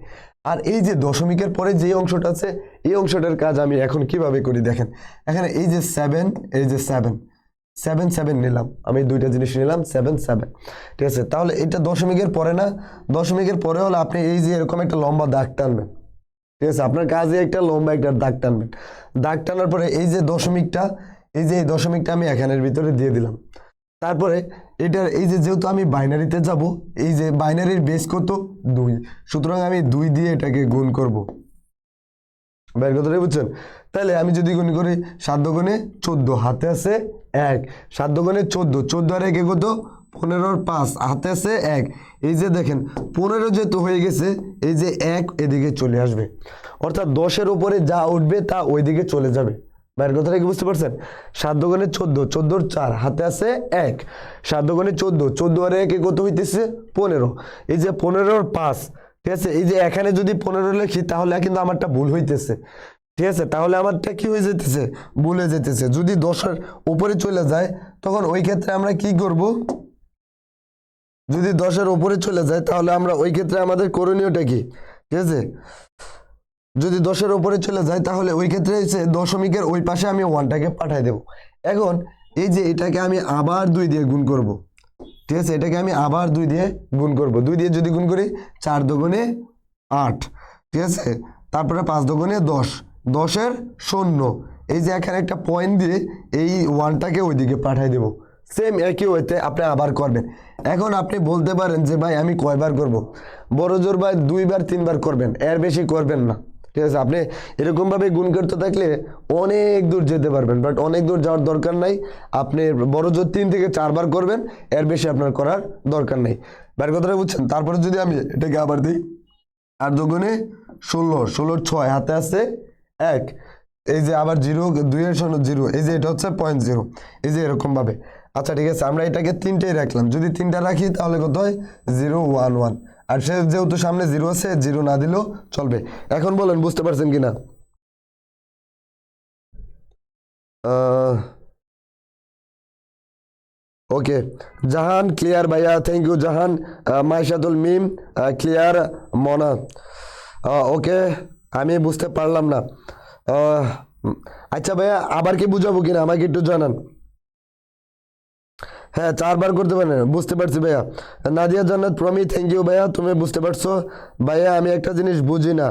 আর এই যে দশমিকের পরে যে অংশটা আছে, এই অংশটার কাজ আমি এখন কিভাবে করি দেখেন। এখানে এই যে 7, এই যে 7 নিলাম, আমি দুইটা জিনিস নিলাম 7, ঠিক আছে। তাহলে এটা দশমিকের পরে না, দশমিকের পরে হলে আপনি এই যে এরকম একটা লম্বা দাগ টানবেন, ঠিক আছে। আপনার কাজে একটা লম্বা একটা দাগ টানবেন। দাগ টানার পরে এই যে দশমিকটা, এই যে এই দশমিকটা আমি এখানের ভিতরে দিয়ে দিলাম। তারপরে এটার এই যে যেহেতু আমি বাইনারিতে যাব, এই যে বাইনারির বেস কত 2, সুতরাং আমি 2 দিয়ে এটাকে গুণ করব। বের কথাটাই বুঝছেন? তাহলে আমি যদি গুণ করি 7 গুণে 14, হাতে আছে 1, 7 গুণে 14, 14 আর 1 কত 15, 5 হাতে আছে 1। এই যে দেখেন 15 যেহেতু হয়ে গেছে, এই যে 1 এদিকে চলে আসবে, অর্থাৎ 10-এর উপরে যা উঠবে তা ওইদিকে চলে যাবে। বাইরের কথাটা কি বুঝতে পারছেন? 7 গুণে 14, 14 4 হাতে আছে 1, 7 গুণে 14, 14 আর 1 কত হইতেছে 15, এই যে 15 5, ঠিক আছে। এই যে এখানে যদি 15 লিখি তাহলে কিন্তু আমারটা ভুল হইতেছে, ঠিক আছে। তাহলে আমারটা কি হয়ে যেতেছে, ভুল হয়ে যেতেছে। যদি 10-এর উপরে চলে যায় তখন ওই ক্ষেত্রে আমরা কি করব, যদি 10-এর উপরে চলে যায় তাহলে আমরা ওই ক্ষেত্রে আমাদের করণীয়টা কি, ঠিক আছে। যদি 10-এর উপরে চলে যায় তাহলে ওই ক্ষেত্রে হচ্ছে দশমিকের ওই পাশে আমি 1টাকে পাঠিয়ে দেব। এখন এই যে এটাকে আমি আবার 2 দিয়ে গুণ করব, ঠিক আছে। এটাকে আমি আবার 2 দিয়ে গুণ করব। 2 দিয়ে যদি গুণ করি 4 দুগুণে 8, ঠিক আছে। তারপরে 5 দুগুণে 10, 10-এর 0, এই যে এখানে একটা পয়েন্ট দিয়ে এই 1টাকে ওইদিকে পাঠিয়ে দেব। সেম একই হইতে আপনি আবার করবেন। এখন আপনি বলতে পারেন যে ভাই আমি কয়বার করব, বড় জোর ভাই 2বার 3বার করবেন, এর বেশি করবেন না, ঠিক আছে। আপনি এরকমভাবে গুণ করতে থাকলে অনেক দূর যেতে পারবেন, বাট অনেক দূর যাওয়ার দরকার নাই। আপনি বড় জোর 3 থেকে 4বার করবেন, এর বেশি আপনার করার দরকার নেই। বাইরের কথাটা বুঝছেন? তারপরে যদি আমি এটাকে আবার দিই, 8 দুগুণে 16, 16 6 হাতে আছে 1, এই যে আবার 0, 2-এর 0, এই যে এটা হচ্ছে 0.0, এই যে এরকম ভাবে। আচ্ছা ঠিক আছে, আমরা এটাকে 3টাই রাখলাম। যদি 3টা রাখি তাহলে কত হয় 0 1 1, আর সে যেহেতু সামনে 0 আছে, 0 না দিলেও চলবে। এখন বলেন বুঝতে পারছেন কিনা? ওকে, জাহান ক্লিয়ার ভাইয়া, thank you Jahan. Maishadul Mim clear, Mona okay. আমি বুঝতে পারলাম না। আচ্ছা ভাইয়া, আবার কি বুঝাবো কিনা আমাকে একটু জানান। হ্যাঁ 4বার করতে পারেন, বুঝতে পারছি ভাইয়া। নাদিয়া জান্নাত প্রমি, থ্যাংক ইউ ভাইয়া, তুমি বুঝতে পারছো। ভাইয়া আমি একটা জিনিস বুঝি না,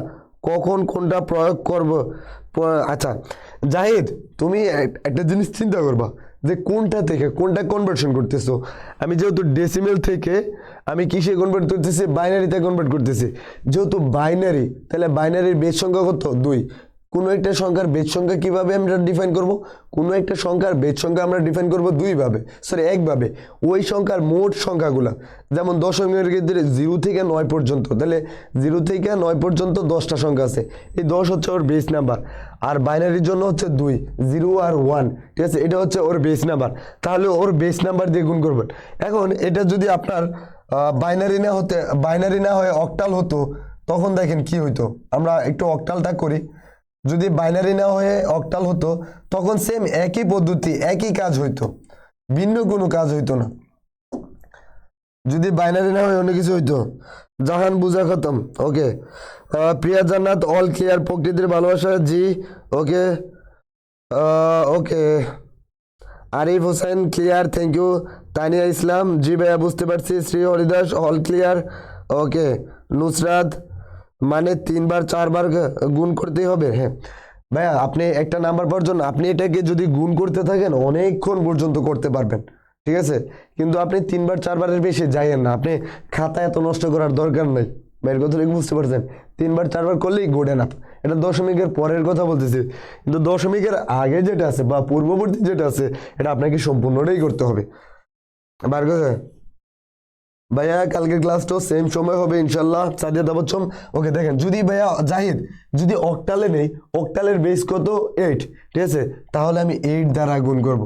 কখন কোনটা প্রয়োগ করব। আচ্ছা জাহিদ, তুমি একটা জিনিস চিন্তা করবা যে কোনটা থেকে কোনটা কনভার্সন করতেছো। আমি যেহেতু ডেসিমেল থেকে আমি কিসে কনভার্ট করতেছি, বাইনারিতে কনভার্ট করতেছি। যেহেতু বাইনারি, তাহলে বাইনারির বেজ সংখ্যা কত 2। কোনো একটা সংখ্যার বেজ সংখ্যা কিভাবে আমরা ডিফাইন করব, কোনো একটা সংখ্যার বেজ সংখ্যা আমরা ডিফাইন করব 2 ভাবে, সরি 1 ভাবে। ওই সংখ্যার মোট সংখ্যাগুলা, যেমন দশমিকের ক্ষেত্রে 0 থেকে 9 পর্যন্ত, তাহলে 0 থেকে 9 পর্যন্ত 10টা সংখ্যা আছে, এই 10 হচ্ছে ওর বেস নাম্বার। আর বাইনারির জন্য হচ্ছে 2, 0 আর 1, ঠিক আছে, এটা হচ্ছে ওর বেস নাম্বার। তাহলে ওর বেস নাম্বার দিয়ে গুণ করবেন। এখন এটা যদি আপনার বাইনারি না হয়ে অক্টাল হতো, তখন দেখেন কি হইতো। আমরা একটু অক্টালটা করি। যদি বাইনারি না হয়ে অক্টাল হতো তখন সেম একই পদ্ধতি, একই কাজ হইতো, ভিন্ন কোনো কাজ হইতো না। যদি বাইনারি না হয়ে অন্য কিছু হইতো। জাহান বুঝা খতম, ওকে। প্রিয়া জান্নাত অল ক্লিয়ার, প্রকৃতির ভালোবাসা, জি okay. Okay, Arif Hossain clear, thank you. Tania Islam, জি ভাইয়া বুঝতে পারছি। Shri Haridas all clear, okay. Nusrat, মানে 3বার 4বার গুণ করতেই হবে। হ্যাঁ ভাইয়া, আপনি একটা নাম্বার পাওয়ার জন্য আপনি এটাকে যদি গুণ করতে থাকেন অনেকক্ষণ পর্যন্ত করতে পারবেন, ঠিক আছে। কিন্তু আপনি 3বার 4বারের বেশি যাইয়েন না, আপনি খাতা এত নষ্ট করার দরকার নাই। ভাইয়ের কথা বুঝতে পারছেন? 3বার 4বার করলেই গুড এনাফ। এটা দশমিকের পরের কথা বলতেছি, কিন্তু দশমিকের আগে যেটা আছে বা পূর্ববর্তী যেটা আছে এটা আপনাকে সম্পূর্ণটাই করতে হবে। বার কথা ভাইয়া কালকের ক্লাসটাও সেম সময় হবে ইনশাল্লাহ। সাদিয়া তাবাচ্চম ওকে। দেখেন যদি ভাইয়া জাহিদ যদি অক্টালে নেই, অক্টালের বেস কত 8, ঠিক আছে, তাহলে আমি 8 দ্বারা গুণ করব।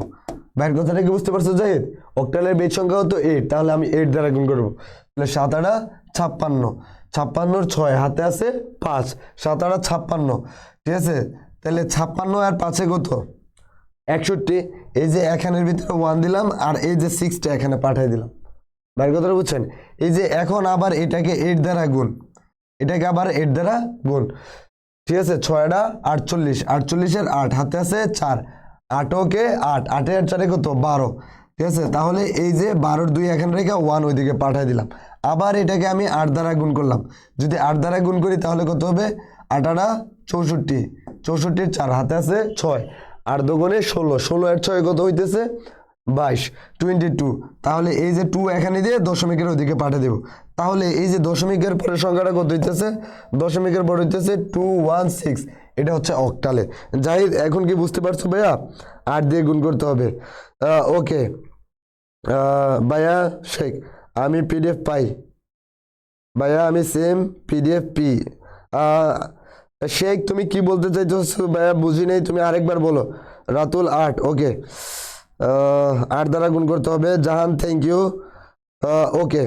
ভাইয়ের কথাটা কি বুঝতে পারছো জাহিদ? অক্টালের বেস সংখ্যা হতো 8, তাহলে আমি 8 দ্বারা গুণ করব। তাহলে 7 8 56, 56 6 হাতে আছে 5, 7 8 56, ঠিক আছে। তাহলে 56 আর 5 কত 61। এই যে এখানের ভিতরে 1 দিলাম আর এই যে 6টা এখানে পাঠিয়ে দিলাম। ভাইয়ের কথাটা বুঝছেন? এই যে এখন আবার এটাকে 8 দ্বারা গুণ, এটাকে আবার 8 দ্বারা গুণ, ঠিক আছে। 6 48, 48 8 হাতে আছে 4, 8 ওকে 8, 8 এর 4 কত 12, ঠিক আছে। তাহলে এই যে 12 2 এখানে রেখে 1 ওইদিকে পাঠিয়ে দিলাম। আবার এটাকে আমি 8 দ্বারা গুণ করলাম। যদি 8 দ্বারা গুণ করি তাহলে কত হবে 8 64, 64 4 হাতে আছে 6, 8 দুগুণে 16, 16 এর 6 কত হইতেছে 22, 22। তাহলে এই যে 2 এখানে দিয়ে দশমিকের ওইদিকে পাঠিয়ে দেব। তাহলে এই যে দশমিকের পরের সংখ্যাটা কত হইতেছে, দশমিকের পর হইতেছে 216, এটা হচ্ছে অক্টালে। যাই এখন কি বুঝতে পারছো ভাইয়া? 8 দিয়ে গুণ করতে হবে। ওকে ভাইয়া শেখ আমি পিডিএফ পাই, ভাইয়া আমি সেম পিডিএফ পি। শেখ তুমি কি বলতে চাইছো ভাইয়া বুঝি নেই, তুমি আরেকবার বলো। রাতুল 8 ওকে, 8 দ্বারা গুণ করতে হবে। জাহান থ্যাংক ইউ। ওকে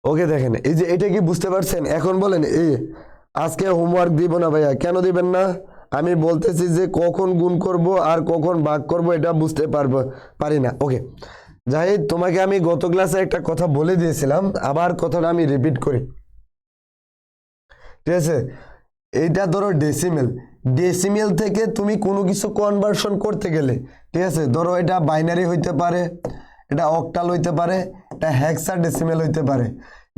ওকে। দেখেন এই যে এটা কি বুঝতে পারছেন? এখন বলেন এই আজকে হোমওয়ার্ক দিব না ভাইয়া, কেন দিবেন না? আমি বলতেছি যে কখন গুণ করব আর কখন ভাগ করব এটা বুঝতে পারি না। ওকে জাহিদ তোমাকে আমি গত ক্লাসে একটা কথা বলে দিয়েছিলাম, আবার কথাটা আমি রিপিট করি, ঠিক আছে। এইটা ধরো ডেসিমেল, ডেসিমেল থেকে তুমি কোনো কিছু কনভার্সন করতে গেলে, ঠিক আছে, ধরো এটা বাইনারি হইতে পারে, এটা অক্টাল হইতে পারে, এটা হেক্সাডেসিমেল হইতে পারে।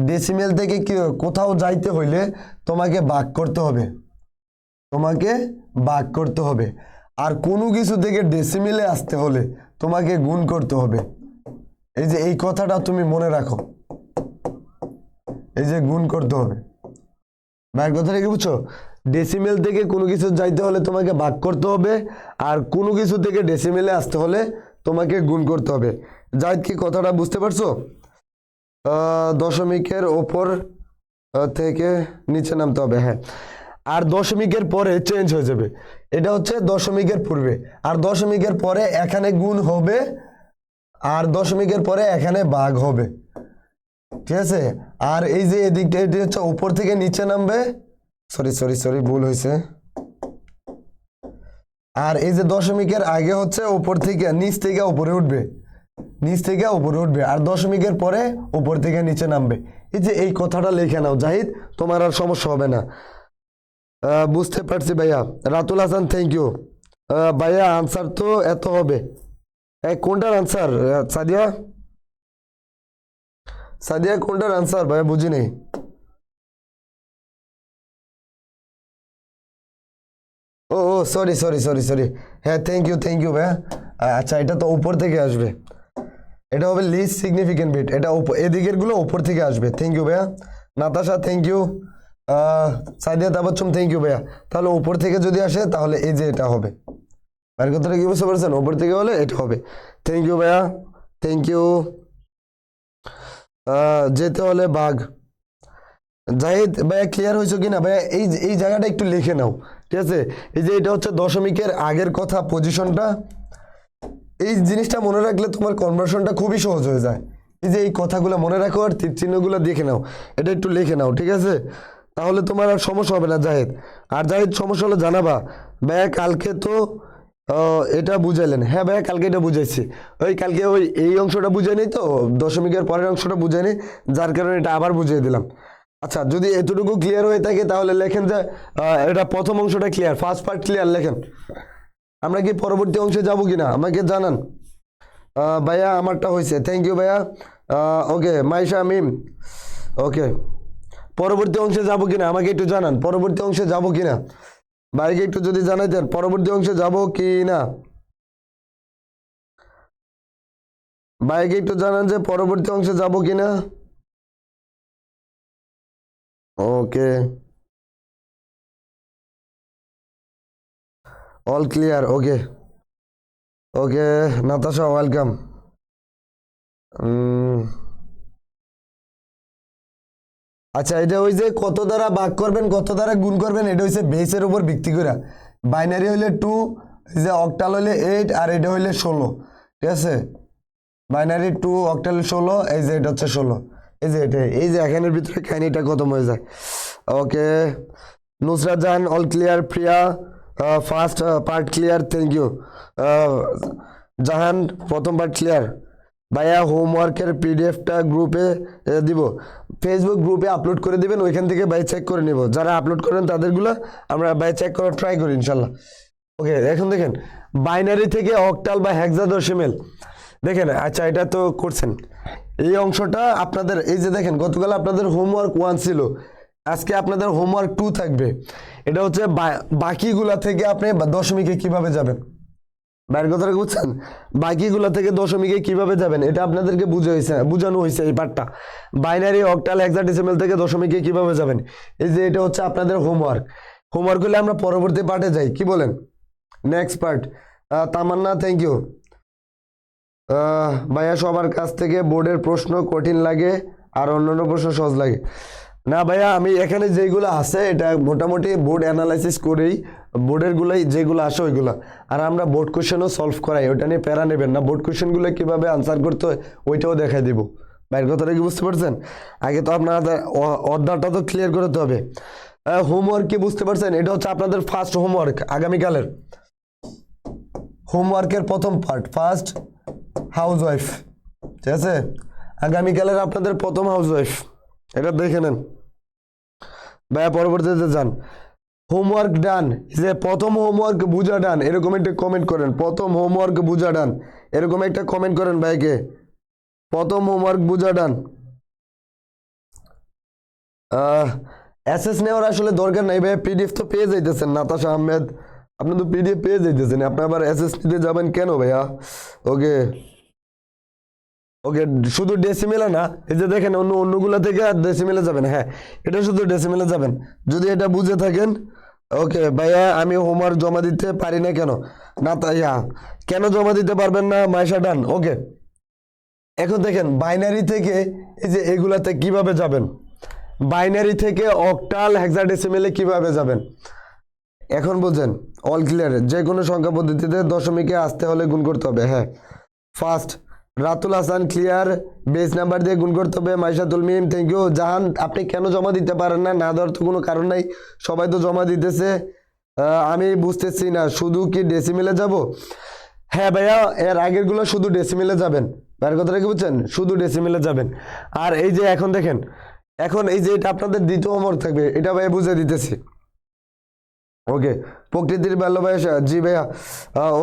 ডেসিমেল থেকে কি কোথাও যাইতে হইলে তোমাকে ভাগ করতে হবে, তোমাকে ভাগ করতে হবে। আর কোনো কিছু থেকে ডেসিমেলে আসতে হলে তোমাকে গুণ করতে হবে। এই যে এই কথাটা তুমি মনে রাখো, এই যে গুণ করতে হবে। ভাইয়ের কথাটা কি বুঝছো? ডেসিমেল থেকে কোনো কিছু যাইতে হলে তোমাকে ভাগ করতে হবে, আর কোনো কিছু থেকে ডেসিমেলে আসতে হলে তোমাকে গুণ করতে হবে। জাহিদ কি কথাটা বুঝতে পারছো? দশমিকের ওপর থেকে নিচে নামতে হবে, হ্যাঁ। আর দশমিকের পরে চেঞ্জ হয়ে যাবে, এটা হচ্ছে দশমিকের পূর্বে, আর দশমিকের পরে এখানে গুণ হবে, আর দশমিকের পরে এখানে ভাগ হবে, ঠিক আছে। আর এই যে এদিকটা এটি হচ্ছে উপর থেকে নিচে নামবে, সরি ভুল হয়েছে। আর এই যে দশমিকের আগে হচ্ছে উপর থেকে নিচ থেকে উপরে উঠবে, নিচ থেকে উপরে উঠবে, আর দশমিকের পরে উপর থেকে নিচে নামবে। এই যে এই কথাটা লিখে নাও জাহিদ, তোমার আর সমস্যা হবে না। বুঝতে পারছি ভাইয়া। Ratul Hasan thank you. ভাইয়া আনসার তো এত হবে, কোনটার আনসার? সাদিয়া, সাদিয়া কোনটার আনসার ভাইয়া বুঝি নেই। ও সরি, হ্যাঁ থ্যাংক ইউ ভাইয়া। আচ্ছা এটা তো উপর থেকে আসবে, এটা হবে লিস্ট সিগনিফিকেন্ট বিট, এটা এদিকের গুলো উপর থেকে আসবে। থ্যাংক ইউ ভাইয়া। Natasha thank you. Sadia Tabassum thank you ভাইয়া। তাহলে উপর থেকে যদি আসে তাহলে এই যে এটা হবে। আর কথাটা কি বুঝতে পারছেন? উপর থেকে হলে এটা হবে। থ্যাংক ইউ ভাইয়া, থ্যাংক ইউ। যেতে হলে বাঘ। জাহিদ ভাইয়া ক্লিয়ার হয়েছে কিনা ভাইয়া? এই জায়গাটা একটু লিখে নাও, ঠিক আছে। এই যে এটা হচ্ছে দশমিকের আগের কথা, পজিশনটা, এই জিনিসটা মনে রাখলে তোমার কনভার্সনটা খুবই সহজ হয়ে যায়। এই যে এই কথাগুলো মনে রাখো আর তীর চিহ্নগুলো দেখে নাও, এটা একটু লিখে নাও, ঠিক আছে। তাহলে তোমার আর সমস্যা হবে না জাহিদ। আর জাহিদ সমস্যা হলে জানাবা। ভাইয়া কালকে তো এটা বুঝাইলেন, হ্যাঁ ভাইয়া কালকে এটা বুঝাইছি। ওই কালকে ওই এই অংশটা বুঝাইনি তো, দশমিকের পরের অংশটা বুঝাইনি, যার কারণে এটা আবার বুঝিয়ে দিলাম। আচ্ছা যদি এতটুকু ক্লিয়ার হয়ে থাকে তাহলে লেখেন যে এটা প্রথম অংশটা ক্লিয়ার, ফার্স্ট পার্ট ক্লিয়ার লেখেন। আমরা কি পরবর্তী অংশে যাব কিনা আমাকে জানান। ভাইয়া আমারটা হয়েছে, থ্যাংক ইউ ভাইয়া। ওকে মাইশা মিম, ওকে। পরবর্তী অংশে যাব কিনা আমাকে একটু জানান, পরবর্তী অংশে যাব কিনা ভাইকে একটু যদি জানাইতেন পরবর্তী অংশে যাব কি না। ভাইকে একটু জানান যে পরবর্তী অংশে যাব কিনা। ওকে। অল ক্লিয়ার, ওকে ওকে। নাতাশা ওয়েলকাম। আচ্ছা, এটা ওই যে কত দ্বারা ভাগ করবেন কত দ্বারা গুণ করবেন, এটা হচ্ছে বেসের উপর ভিত্তি করে। বাইনারি হইলে 2, যে অক্টাল হইলে 8, আর এটা হইলে 16। ঠিক আছে, বাইনারি 2, অক্টাল 16, এই যে এটা হচ্ছে 16। এই যে এটা, এই যে এখানের ভিতরে কাহিনীটা খতম হয়ে যায়। Okay, Nusrat Jahan all clear. Priya first part clear, thank you. Jahan প্রথম পার্ট ক্লিয়ার। ভাইয়া হোমওয়ার্কের পিডিএফটা গ্রুপে দিব, ফেসবুক গ্রুপে আপলোড করে দিবেন, ওইখান থেকে ভাই চেক করে নিব। যারা আপলোড করেন তাদেরগুলো আমরা ভাই চেক করার ট্রাই করি ইনশাল্লাহ। ওকে, এখন দেখেন বাইনারি থেকে অক্টাল বা হেক্সাডেসিমেল দেখেন। আচ্ছা, এটা তো করছেন, এই অংশটা আপনাদের, এই যে দেখেন গতকাল আপনাদের হোমওয়ার্ক 1 ছিল, আজকে আপনাদের হোমওয়ার্ক 2 থাকবে। এটা হচ্ছে বাকিগুলা থেকে আপনি দশমিকে কিভাবে যাবেন, বাইরের কথাটা বুঝছেন? বাকিগুলা থেকে দশমিকে কিভাবে যাবেন এটা আপনাদেরকে বুঝানো হয়েছে এই পার্টটা। বাইনারি অক্টাল হেক্সাডেসিমেল থেকে দশমিকে কিভাবে যাবেন, এই যে এটা হচ্ছে আপনাদের হোমওয়ার্ক। হোমওয়ার্ক হলে আমরা পরবর্তী পার্টে যাই, কি বলেন? Next part. Tamanna thank you. ভাইয়া সবার কাছ থেকে বোর্ডের প্রশ্ন কঠিন লাগে আর অন্যান্য প্রশ্ন সহজ লাগে। না ভাইয়া, আমি এখানে যেগুলো আছে এটা মোটামুটি বোর্ড অ্যানালাইসিস করেই, বোর্ডের গুলাই যেগুলো আসে ওইগুলো, আর আমরা বোর্ড কোশ্চেনও সলভ করাই, ওইটা নিয়ে প্যারা নেবেন না। বোর্ড কোশ্চেনগুলো কীভাবে আনসার করতে হয় ওইটাও দেখাই দিব। বাইরের কথাটা কি বুঝতে পারছেন? আগে তো আপনাদের অর্ডারটা তো ক্লিয়ার করতে হবে। হোমওয়ার্ক কি বুঝতে পারছেন? এটা হচ্ছে আপনাদের ফার্স্ট হোমওয়ার্ক আগামীকালের। হোমওয়ার্কের প্রথম পার্ট ফার্স্ট হাউসওয়াইফ, ঠিক আছে? আগামীকালের আপনাদের প্রথম হাউসওয়াইফ, এটা দেখে নেন ভাইয়া, পরবর্তীতে যান। হোমওয়ার্ক ডান, যে প্রথম হোমওয়ার্ক বুঝা ডান, এরকম একটা কমেন্ট করেন। প্রথম হোমওয়ার্ক বুঝা ডান, এরকম একটা কমেন্ট করেন ভাইকে। প্রথম হোমওয়ার্ক বুঝা ডান। এসএস নেওয়ার আসলে দরকার নাই ভাইয়া, পিডিএফ তো পেয়ে যাইতেছেন। নাতাশা আহমেদ, আপনি তো পিডিএফ পেয়ে যাইতেছেন, আপনি আবার এসএস নিতে যাবেন কেন ভাইয়া? ওকে ওকে, শুধু ডেসিমেলে না, এই যে দেখেন অন্যগুলো থেকে আর ডেসিমেলে যাবেন। হ্যাঁ, এটা শুধু ডেসিমেলে যাবেন যদি এটা বুঝে থাকেন। ওকে ভাইয়া, আমি হোমওয়ার্ক জমা দিতে পারি না কেন? না তাইয়া কেন জমা দিতে পারবেন না? মাইশা ডান। ওকে, এখন দেখেন বাইনারি থেকে এই যে এগুলাতে কিভাবে যাবেন, বাইনারি থেকে অক্টাল হেক্সাডেসিমেলে কিভাবে যাবেন এখন বুঝেন। অল ক্লিয়ার, যে কোনো সংখ্যা পদ্ধতিতে দশমিকে আসতে হলে গুণ করতে হবে। হ্যাঁ, first Ratul Hasan clear, base number দিয়ে গুণ করতে হবে। মাইশাতুল মিম থ্যাংক ইউ। জাহান, আপনি কেন জমা দিতে পারেন না? না দেওয়ার তো কোনো কারণ নাই, সবাই তো জমা দিতেছে। আমি বুঝতেছি না, শুধু কি ডেসিমেলে যাব? হ্যাঁ ভাইয়া, এর আগেরগুলো শুধু ডেসিমেলে যাবেন। ভাইয়ের কথাটা কি বুঝছেন? শুধু ডেসিমেলে যাবেন। আর এই যে এখন দেখেন, এখন এই যে এটা আপনাদের দ্বিতীয় হোমওয়ার্ক থাকবে, এটা ভাইয়া বুঝে দিতেছি। ওকে, প্রকৃতির ভালোবাসা, জি ভাইয়া।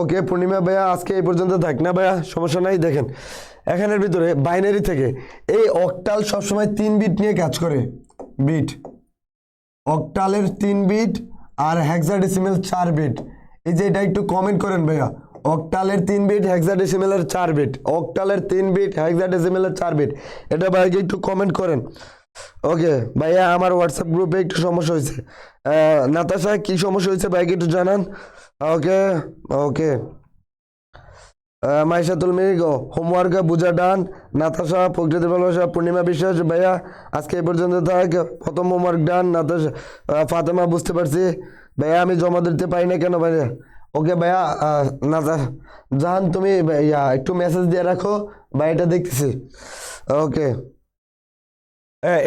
ওকে পূর্ণিমা ভাইয়া, আজকে এই পর্যন্ত থাক না ভাইয়া, সমস্যা নাই। দেখেন এখানের ভিতরে বাইনারি থেকে এই অক্টাল সবসময় 3 বিট নিয়ে কাজ করে। বিট, অক্টালের 3 বিট আর হেক্সাডেসিমেল 4 বিট। এই যে এটা একটু কমেন্ট করেন ভাইয়া, অক্টালের 3 বিট, হেক্সাডেসিমেলের 4 বিট, অক্টালের 3 বিট, হেক্সাডেসিমেলের 4 বিট। এটা ভাইকে একটু কমেন্ট করেন। ওকে ভাইয়া, আমার হোয়াটসঅ্যাপ গ্রুপে একটু সমস্যা হয়েছে। নাতাশা, কি সমস্যা হয়েছে ভাইকে একটু জানান। ওকে ওকে, মাইশাতুল মিগ হোমওয়ার্ক বুঝা ডান। নাতাশা প্রকৃতির ভালোবাসা, পূর্ণিমা বিশ্বাস ভাইয়া আজকে এই পর্যন্ত থাক। প্রথম হোমওয়ার্ক ডান। নাতাশা ফাতেমা, বুঝতে পারছি ভাইয়া, আমি জমা দিতে পারি না কেন ভাইয়া? ওকে ভাইয়া, নাতাশা জাহান, তুমি ভাইয়া একটু মেসেজ দিয়ে রাখো, ভাইয়াটা দেখতেছি। ওকে,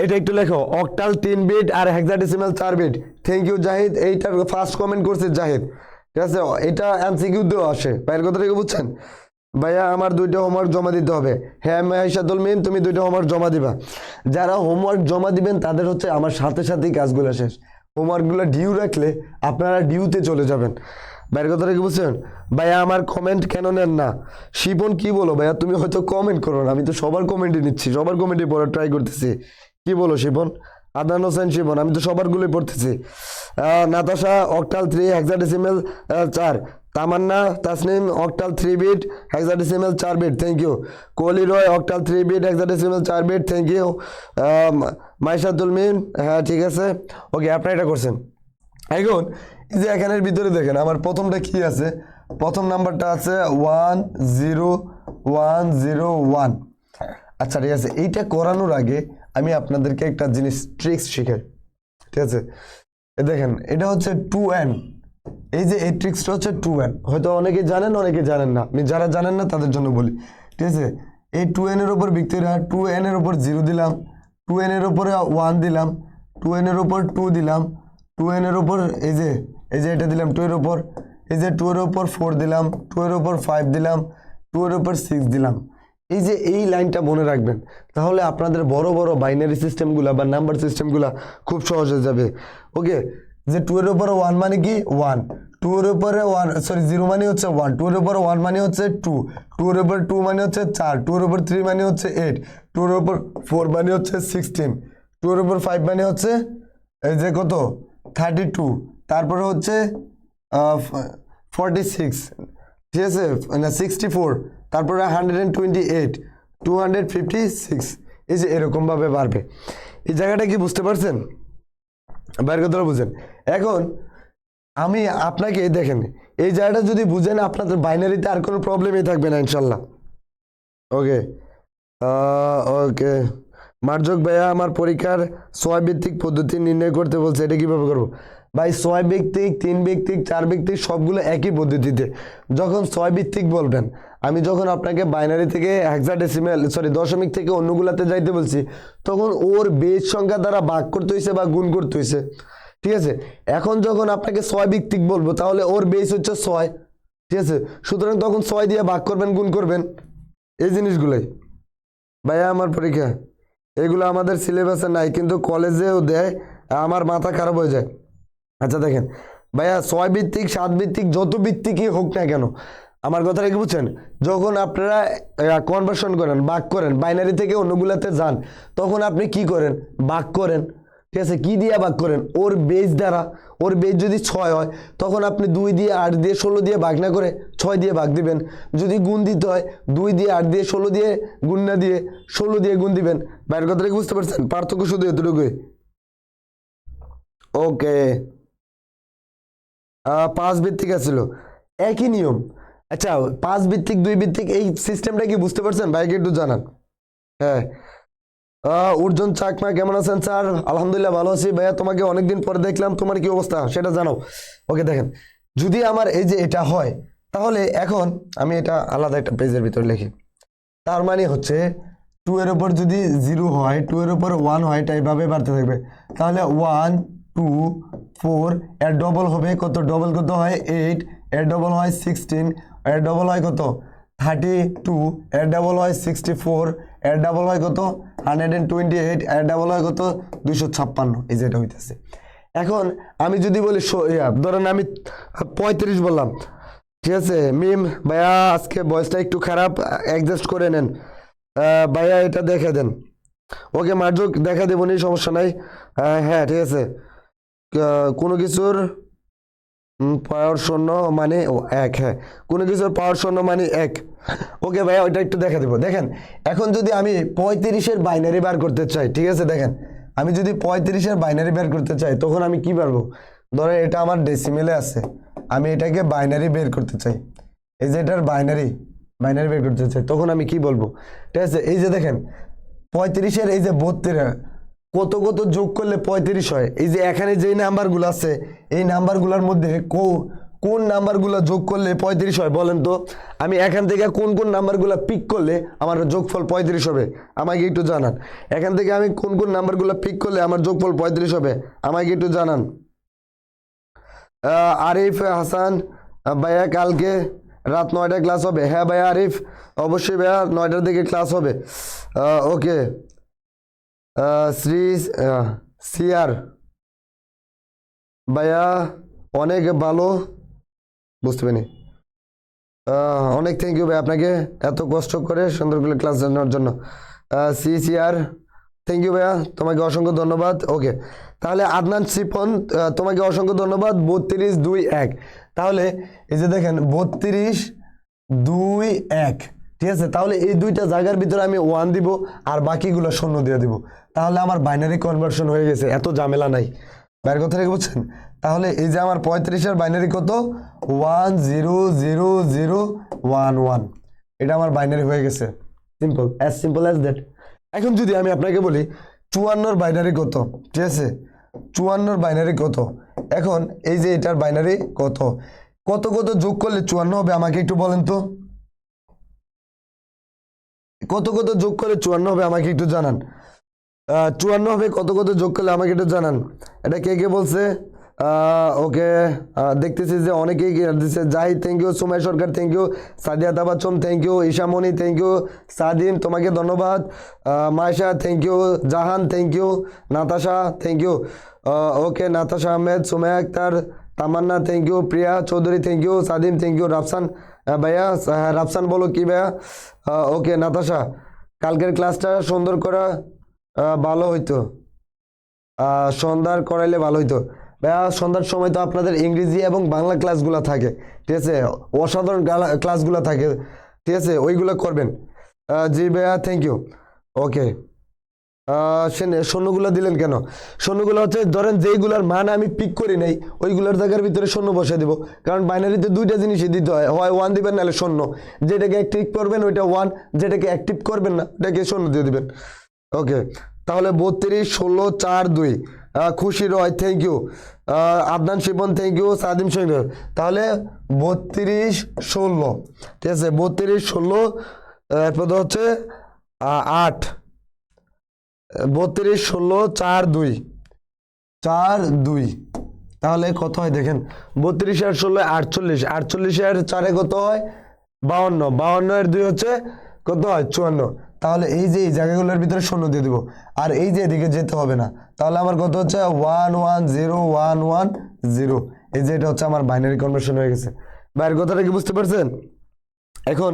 এটা একটু লেখো, অক্টাল 3 বিট আর hexadecimal 4 bit. Thank you Zahid, এইটা ফার্স্ট কমেন্ট করছে জাহিদ, ঠিক আছে? এটা এমসিকিউ দিয়েও আসে, ভাইয়ের কথা থেকে বুঝছেন? ভাইয়া আমার 2টা হোমওয়ার্ক জমা দিতে হবে। হ্যাঁ মাইশাতুল মিম, তুমি 2টা হোমওয়ার্ক জমা দিবা। যারা হোমওয়ার্ক জমা দিবেন তাদের হচ্ছে আমার সাথে সাথেই কাজগুলো শেষ। হোমওয়ার্কগুলো ডিউ রাখলে আপনারা ডিউতে চলে যাবেন। ভাইয়ের কথাটা কি বুঝছেন? ভাইয়া আমার কমেন্ট কেন নেন না? শিপন, কি বলো ভাইয়া? তুমি হয়তো কমেন্ট করো না, আমি তো সবার কমেন্টই নিচ্ছি, সবার কমেন্টই পড়ার ট্রাই করতেছি। কি বলো শিপন? আদনান হোসেন শিপন, আমি তো সবারগুলোই পড়তেছি। Natasha octal 3 hexadecimal 4। Tamanna Tasnim octal 3 bit hexadecimal 4 bit, thank you. Kohli Roy octal 3 bit hexadecimal 4 bit, thank you. Maishatul Mim, হ্যাঁ ঠিক আছে। ওকে, আপনারা এটা করছেন। এখন এই যে এখানের ভিতরে দেখেন আমার প্রথমটা কি আছে, প্রথম নাম্বারটা আছে 10101। আচ্ছা ঠিক আছে, এইটা করানোর আগে আমি আপনাদেরকে একটা জিনিস ট্রিক্স শিখাই, ঠিক আছে। দেখেন এটা হচ্ছে 2n, এই যে এই ট্রিক্সটা হচ্ছে 2n, হয়তো অনেকে জানেন অনেকে জানেন না, আমি যারা জানেন না তাদের জন্য বলি, ঠিক আছে। এই 2n এর উপর ভিক্টোরিয়া 2n এর উপর 0 দিলাম, 2n এর উপরে 1 দিলাম, 2n এর উপর 2 দিলাম, 2n এর উপর এই যে এটা দিলাম 2 এর উপর, এই যে 2 এর উপর 4 দিলাম, 2 এর উপর 5 দিলাম, 2 এর উপর 6 দিলাম। এই যে এই লাইনটা মনে রাখবেন, তাহলে আপনাদের বড় বড় বাইনারি সিস্টেমগুলো বা নাম্বার সিস্টেমগুলো খুব সহজ হয়ে যাবে। ওকে, যে 2 এর উপরে 1 মানে কি 1, 2 এর উপরে 1 সরি 0 মানে হচ্ছে 1, 2 এর উপরে 1 মানে হচ্ছে 2, 2 এর উপর 2 মানে হচ্ছে 4, 2 এর উপর 3 মানে হচ্ছে 8, 2 এর উপর 4 মানে হচ্ছে 16, 2 এর উপর 5 মানে হচ্ছে এই যে কত 32, তারপরে হচ্ছে 46, ঠিক আছে না 64, তারপরে 128, 256, এই যে এরকম ভাবে বাড়বে। এই জায়গাটা কি বুঝতে পারছেন? বাইরের কথাটা বুঝেন। এখন আমি আপনাকে দেখেন, এই জায়গাটা যদি বুঝেন আপনাদের বাইনারিতে আর কোনো প্রবলেমই থাকবে না ইনশাল্লাহ। ওকে ওকে মার্জক ভাইয়া আমার পরীক্ষার 6 ভিত্তিক পদ্ধতি নির্ণয় করতে বলছে, এটা কিভাবে করবো ভাই? 6 ভিত্তিক, 3 ভিত্তিক, 4 ভিত্তিক সবগুলো একই পদ্ধতিতে। যখন 6 ভিত্তিক বলবেন, আমি যখন আপনাকে বাইনারি থেকে হেক্সাডেসিমাল সরি দশমিক থেকে অন্যগুলাতে যাইতে বলছি, তখন ওর বেজ সংখ্যা দ্বারা ভাগ করতে হয়েছে বা গুণ করতে হয়েছে, ঠিক আছে। এখন যখন আপনাকে 6 ভিত্তিক বলবো, তাহলে ওর বেস হচ্ছে 6, ঠিক আছে। সুতরাং তখন 6 দিয়ে ভাগ করবেন, গুণ করবেন, এই জিনিসগুলোই। ভাইয়া আমার পরীক্ষা এগুলো আমাদের সিলেবাসে নাই, কিন্তু কলেজেও দেয়, আমার মাথা খারাপ হয়ে যায়। আচ্ছা দেখেন ভাইয়া, 6 ভিত্তিক, 7 ভিত্তিক, যত ভিত্তিকই হোক না কেন, আমার কথাটা কি বুঝছেন? যখন আপনারা কনভার্সন করেন, ভাগ করেন, বাইনারি থেকে অন্যগুলাতে যান, তখন আপনি কি করেন? ভাগ করেন, ঠিক আছে। কি দিয়ে ভাগ করেন? ওর বেজ দ্বারা। ওর বেজ যদি 6 হয়, তখন আপনি 2 দিয়ে 8 দিয়ে 16 দিয়ে ভাগ না করে 6 দিয়ে ভাগ দিবেন। যদি গুণ দিতে হয়, 2 দিয়ে 8 দিয়ে 16 দিয়ে গুণ না দিয়ে 16 দিয়ে গুণ দিবেন। বাইরের কথাটা কি বুঝতে পারছেন? পার্থক্য শুধু এতটুকুই। ওকে 5 ভিত্তিক আছিল, একই নিয়ম। আচ্ছা 5 ভিত্তিক, 2 ভিত্তিক, এই সিস্টেমটা কি বুঝতে পারছেন? ভাইকে একটু জানান। হ্যাঁ অর্জুন চাকমা কেমন আছেন স্যার? আলহামদুলিল্লাহ ভালো আছি ভাইয়া, তোমাকে অনেকদিন পরে দেখলাম, তোমার কি অবস্থা সেটা জানাও। ওকে দেখেন, যদি আমার এই যে এটা হয়, তাহলে এখন আমি এটা আলাদা একটা পেজের ভিতরে লিখি। তার মানে হচ্ছে 2 এর উপর যদি 0 হয়, 2 এর উপর 1 হয়, এটা এইভাবে বাড়তে থাকবে। তাহলে 1 2 4 এর ডবল হবে কত? ডবল কত হয়? 8, এর ডবল হয় 16, এর ডবল হয় কত? 32, এর ডবল হয় 64, এর ডবল হয় কত? 128, এর ডবল হয় কত? 256। এই যে এটা হইতেছে। এখন আমি যদি বলি ধরেন আমি 35 বললাম, ঠিক আছে। মিম ভাইয়া আজকে ভয়েসটা একটু খারাপ, অ্যাডজাস্ট করে নেন ভাইয়া, এটা দেখে দেন। ওকে মার্জুক দেখা দেবো নি, সমস্যা নাই। হ্যাঁ ঠিক আছে। কোনো কিছুর পাওয়ার শূন্য মানে 1, হ্যাঁ কোনো কিছুর পাওয়ার শূন্য মানে 1। ওকে ভাইয়া ওইটা একটু দেখা দেবো। দেখেন এখন যদি আমি 35-এর বাইনারি বার করতে চাই, ঠিক আছে, দেখেন আমি যদি 35-এর বাইনারি বের করতে চাই, তখন আমি কি পারবো? ধরেন এটা আমার ডেসিমেলে আছে, আমি এটাকে বাইনারি বের করতে চাই, এই যে এটার বাইনারি বের করতে চাই, তখন আমি কি বলবো? ঠিক আছে, এই যে দেখেন 35-এর এই যে 32 কত কত যোগ করলে 35 হয়। এই যে এখানে যেই নাম্বারগুলো আছে, এই নাম্বারগুলোর মধ্যে কোন নাম্বারগুলো যোগ করলে 35 হয় বলেন তো? আমি এখান থেকে কোন কোন নাম্বারগুলো পিক করলে আমার যোগফল 35 হবে, আমাকে একটু জানান। এখান থেকে আমি কোন কোন নাম্বারগুলো পিক করলে আমার যোগফল 35 হবে, আমাকে একটু জানান। আরিফ হাসান ভাইয়া কালকে রাত 9টায় ক্লাস হবে? হ্যাঁ ভাইয়া আরিফ, অবশ্যই ভাইয়া 9টার দিকে ক্লাস হবে। ওকে শ্রী সিয়ার ভাইয়া অনেক ভালো, বুঝতে পারিনি। অনেক থ্যাংক ইউ ভাই আপনাকে, এত কষ্ট করে সুন্দর করে ক্লাস নেওয়ার জন্য। সিআর থ্যাংক ইউ ভাইয়া, তোমাকে অসংখ্য ধন্যবাদ। ওকে তাহলে আদনান সিপন তোমাকে অসংখ্য ধন্যবাদ। 32 2 1, তাহলে এই যে দেখেন 32 2 1, ঠিক আছে। তাহলে এই দুইটা জায়গার ভিতরে আমি 1 দিব আর বাকিগুলো শূন্য দিয়ে দিব, তাহলে আমার বাইনারি কনভার্সন হয়ে গেছে, এত ঝামেলা নাই। বাইরের কথা রেখে বুঝছেন? তাহলে এই যে আমার 35-এর বাইনারি কত 100011, এটা আমার বাইনারি হয়ে গেছে। Simple as that. এখন যদি আমি আপনাকে বলি 54-র বাইনারি কত, ঠিক আছে? 54-র বাইনারি কত? এখন এই যে এটার বাইনারি কত, কত কত যোগ করলে 54 হবে আমাকে একটু বলেন তো। কত কত যোগ করলে 54 হবে আমাকে একটু জানান। 54 হবে কত কত যোগ করলে আমাকে একটু জানান। এটা কে কে বলছে? ওকে, দেখতেছি যে অনেকেই দিচ্ছে। Zahid thank you, Sumai Sarkar thank you, Sadia Tabassum thank you, Ishamoni thank you, Sadim তোমাকে ধন্যবাদ, Maisha thank you, Jahan thank you, Natasha thank you, okay Natasha Ahmed, Sumaiya Akter, Tamanna thank you, Priya Chowdhury thank you, Sadim thank you, Rafsan ভাইয়া, রাফসান বলো কি ভাইয়া, ওকে নাতাশা কালকের ক্লাসটা সুন্দর করা ভালো হইতো, সন্ধ্যার করাইলে ভালো হইতো ভাইয়া। সন্ধ্যার সময় তো আপনাদের ইংরেজি এবং বাংলা ক্লাসগুলো থাকে, ঠিক আছে? অসাধারণ ক্লাসগুলো থাকে, ঠিক আছে? ওইগুলো করবেন। জি ভাইয়া থ্যাংক ইউ। ওকে, শূন্যগুলো দিলেন কেন? শূন্যগুলো হচ্ছে ধরেন যেইগুলোর মান আমি পিক করি নাই ওইগুলোর জায়গার ভিতরে শূন্য বসে দিব, কারণ বাইনারিতে দুইটা জিনিসই দিতে হয়, হয় 1 দিবেন নাহলে শূন্য। যেটাকে অ্যাক্টিভ করবেন ওইটা 1, যেটাকে অ্যাক্টিভ করবেন না ওটাকে শূন্য দিয়ে দিবেন। ওকে, তাহলে 32 16 4 2, Khushi Roy thank you, Adnan Shipon thank you, Sadim Singh. তাহলে 32 16, ঠিক আছে? 32 16 এরপর হচ্ছে 8, 32 16 4 2 4 2, তাহলে কত হয় দেখেন? 32 আর 16 48, 48 আর 4 কত হয় 52, 52 এর 2 হচ্ছে কত হয় 54। তাহলে এই যে এই জায়গাগুলোর ভিতরে শূন্য দিয়ে দিব, আর এই যে এদিকে যেতে হবে না। তাহলে আমার কত হচ্ছে 110110। এই যে এটা হচ্ছে আমার বাইনারি কনভার্সন হয়ে গেছে। বাইরের কথাটা কি বুঝতে পারছেন? এখন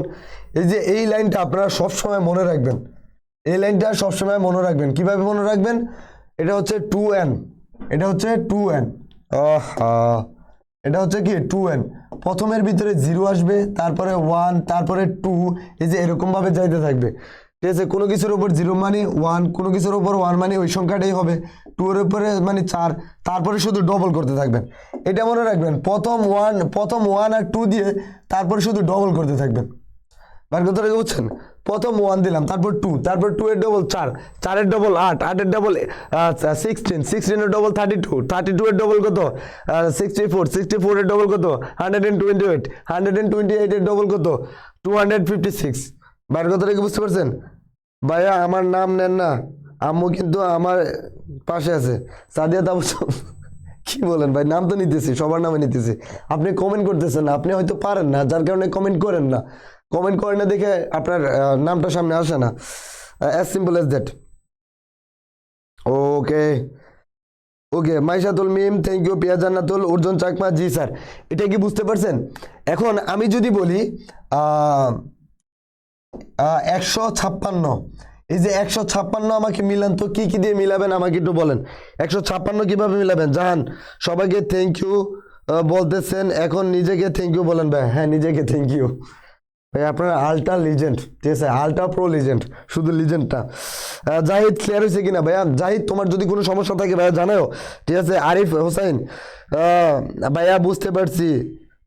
এই যে এই লাইনটা আপনারা সবসময় মনে রাখবেন, এই লাইনটা সবসময় মনে রাখবেন। কিভাবে মনে রাখবেন? এটা হচ্ছে 2n, এটা হচ্ছে 2n, এটা হচ্ছে কি 2n। প্রথমের ভিতরে 0 আসবে, তারপরে 1, তারপরে 2, এই যে এরকম ভাবে যাইতে থাকবে, ঠিক আছে? কোনো কিছুর উপর 0 মানে 1, কোনো কিছুর উপর 1 মানে ওই সংখ্যাটাই হবে, 2 এর উপরে মানে 4, তারপরে শুধু ডবল করতে থাকবেন। এটা মনে রাখবেন, প্রথম 1 আর 2 দিয়ে তারপরে শুধু ডবল করতে থাকবেন। বার কথাটা বুঝছেন? প্রথম 1 দিলাম, তারপর 2, তারপর 2 এর ডবল 4, 4 এর ডবল 8, 8 এর ডবল 16, 16 এর ডবল 32, 32 এর ডবল কত 64, 64 এর ডবল কত 128, 128 এর ডবল কত 256। বাইরের কথাটা কি বুঝতে পারছেন? ভাইয়া আমার নাম নেন না, আম্মু কিন্তু আমার পাশে আছে। সাদিয়া তাবসুম কি বলেন ভাই? নাম তো নিতেছি, সবার নামে নিতেছি, আপনি কমেন্ট করতেছেন না, আপনি হয়তো পারেন না যার কারণে কমেন্ট করেন না, কমেন্ট করেন না দেখে আপনার নামটা সামনে আসে না। As simple as that. Okay okay, Maishatul Mim thank you, Piya Jannatul, Arjun Chakma জি স্যার। এটা কি বুঝতে পারছেন? এখন আমি যদি বলি 156, এই যে 156 আমাকে মিলান তো, কি কি দিয়ে মিলাবেন আমাকে একটু বলেন। 156 কিভাবে মিলাবেন? জাহান সবাইকে থ্যাংক ইউ বলতেছেন, এখন নিজেকে থ্যাংক ইউ বলেন ভাই। হ্যাঁ, নিজেকে থ্যাংক ইউ ভাই, আপনার আলট্রা লিজেন্ড, ঠিক আছে? আলট্রা প্রো লিজেন্ড, শুধু লিজেন্ডটা। জাহিদ ক্লিয়ার হয়েছে কিনা ভাইয়া? জাহিদ তোমার যদি কোনো সমস্যা থাকে ভাইয়া জানাও, ঠিক আছে? আরিফ হোসেন ভাইয়া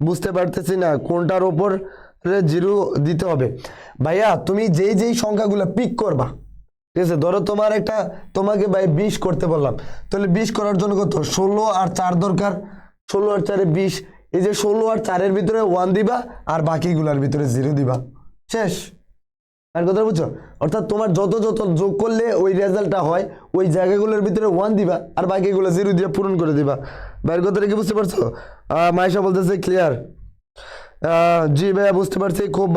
বুঝতে পারতেছি না কোনটার ওপর 0 দিতে হবে। ভাইয়া তুমি যেই সংখ্যাগুলো পিক করবা, ঠিক আছে? ধরো তোমাকে ভাই 20 করতে বললাম, তাহলে 20 করার জন্য কত 16 আর 4 দরকার, 16 আর 4 20, এই যে 16 আর 4 এর ভিতরে 1 দিবা আর বাকিগুলোর ভিতরে 0 দিবা, শেষ। আর কথা বুঝছো? অর্থাৎ তোমার যত যোগ করলে ওই রেজাল্টটা হয়, ওই জায়গাগুলোর ভিতরে 1 দিবা আর বাকিগুলো 0 দিয়ে পূরণ করে দিবা। বাইরের কথাটা কি বুঝতে পারছো? মাইশা বলতেছে ক্লিয়ার। জি ভাইয়া বুঝতে পারছি, খুব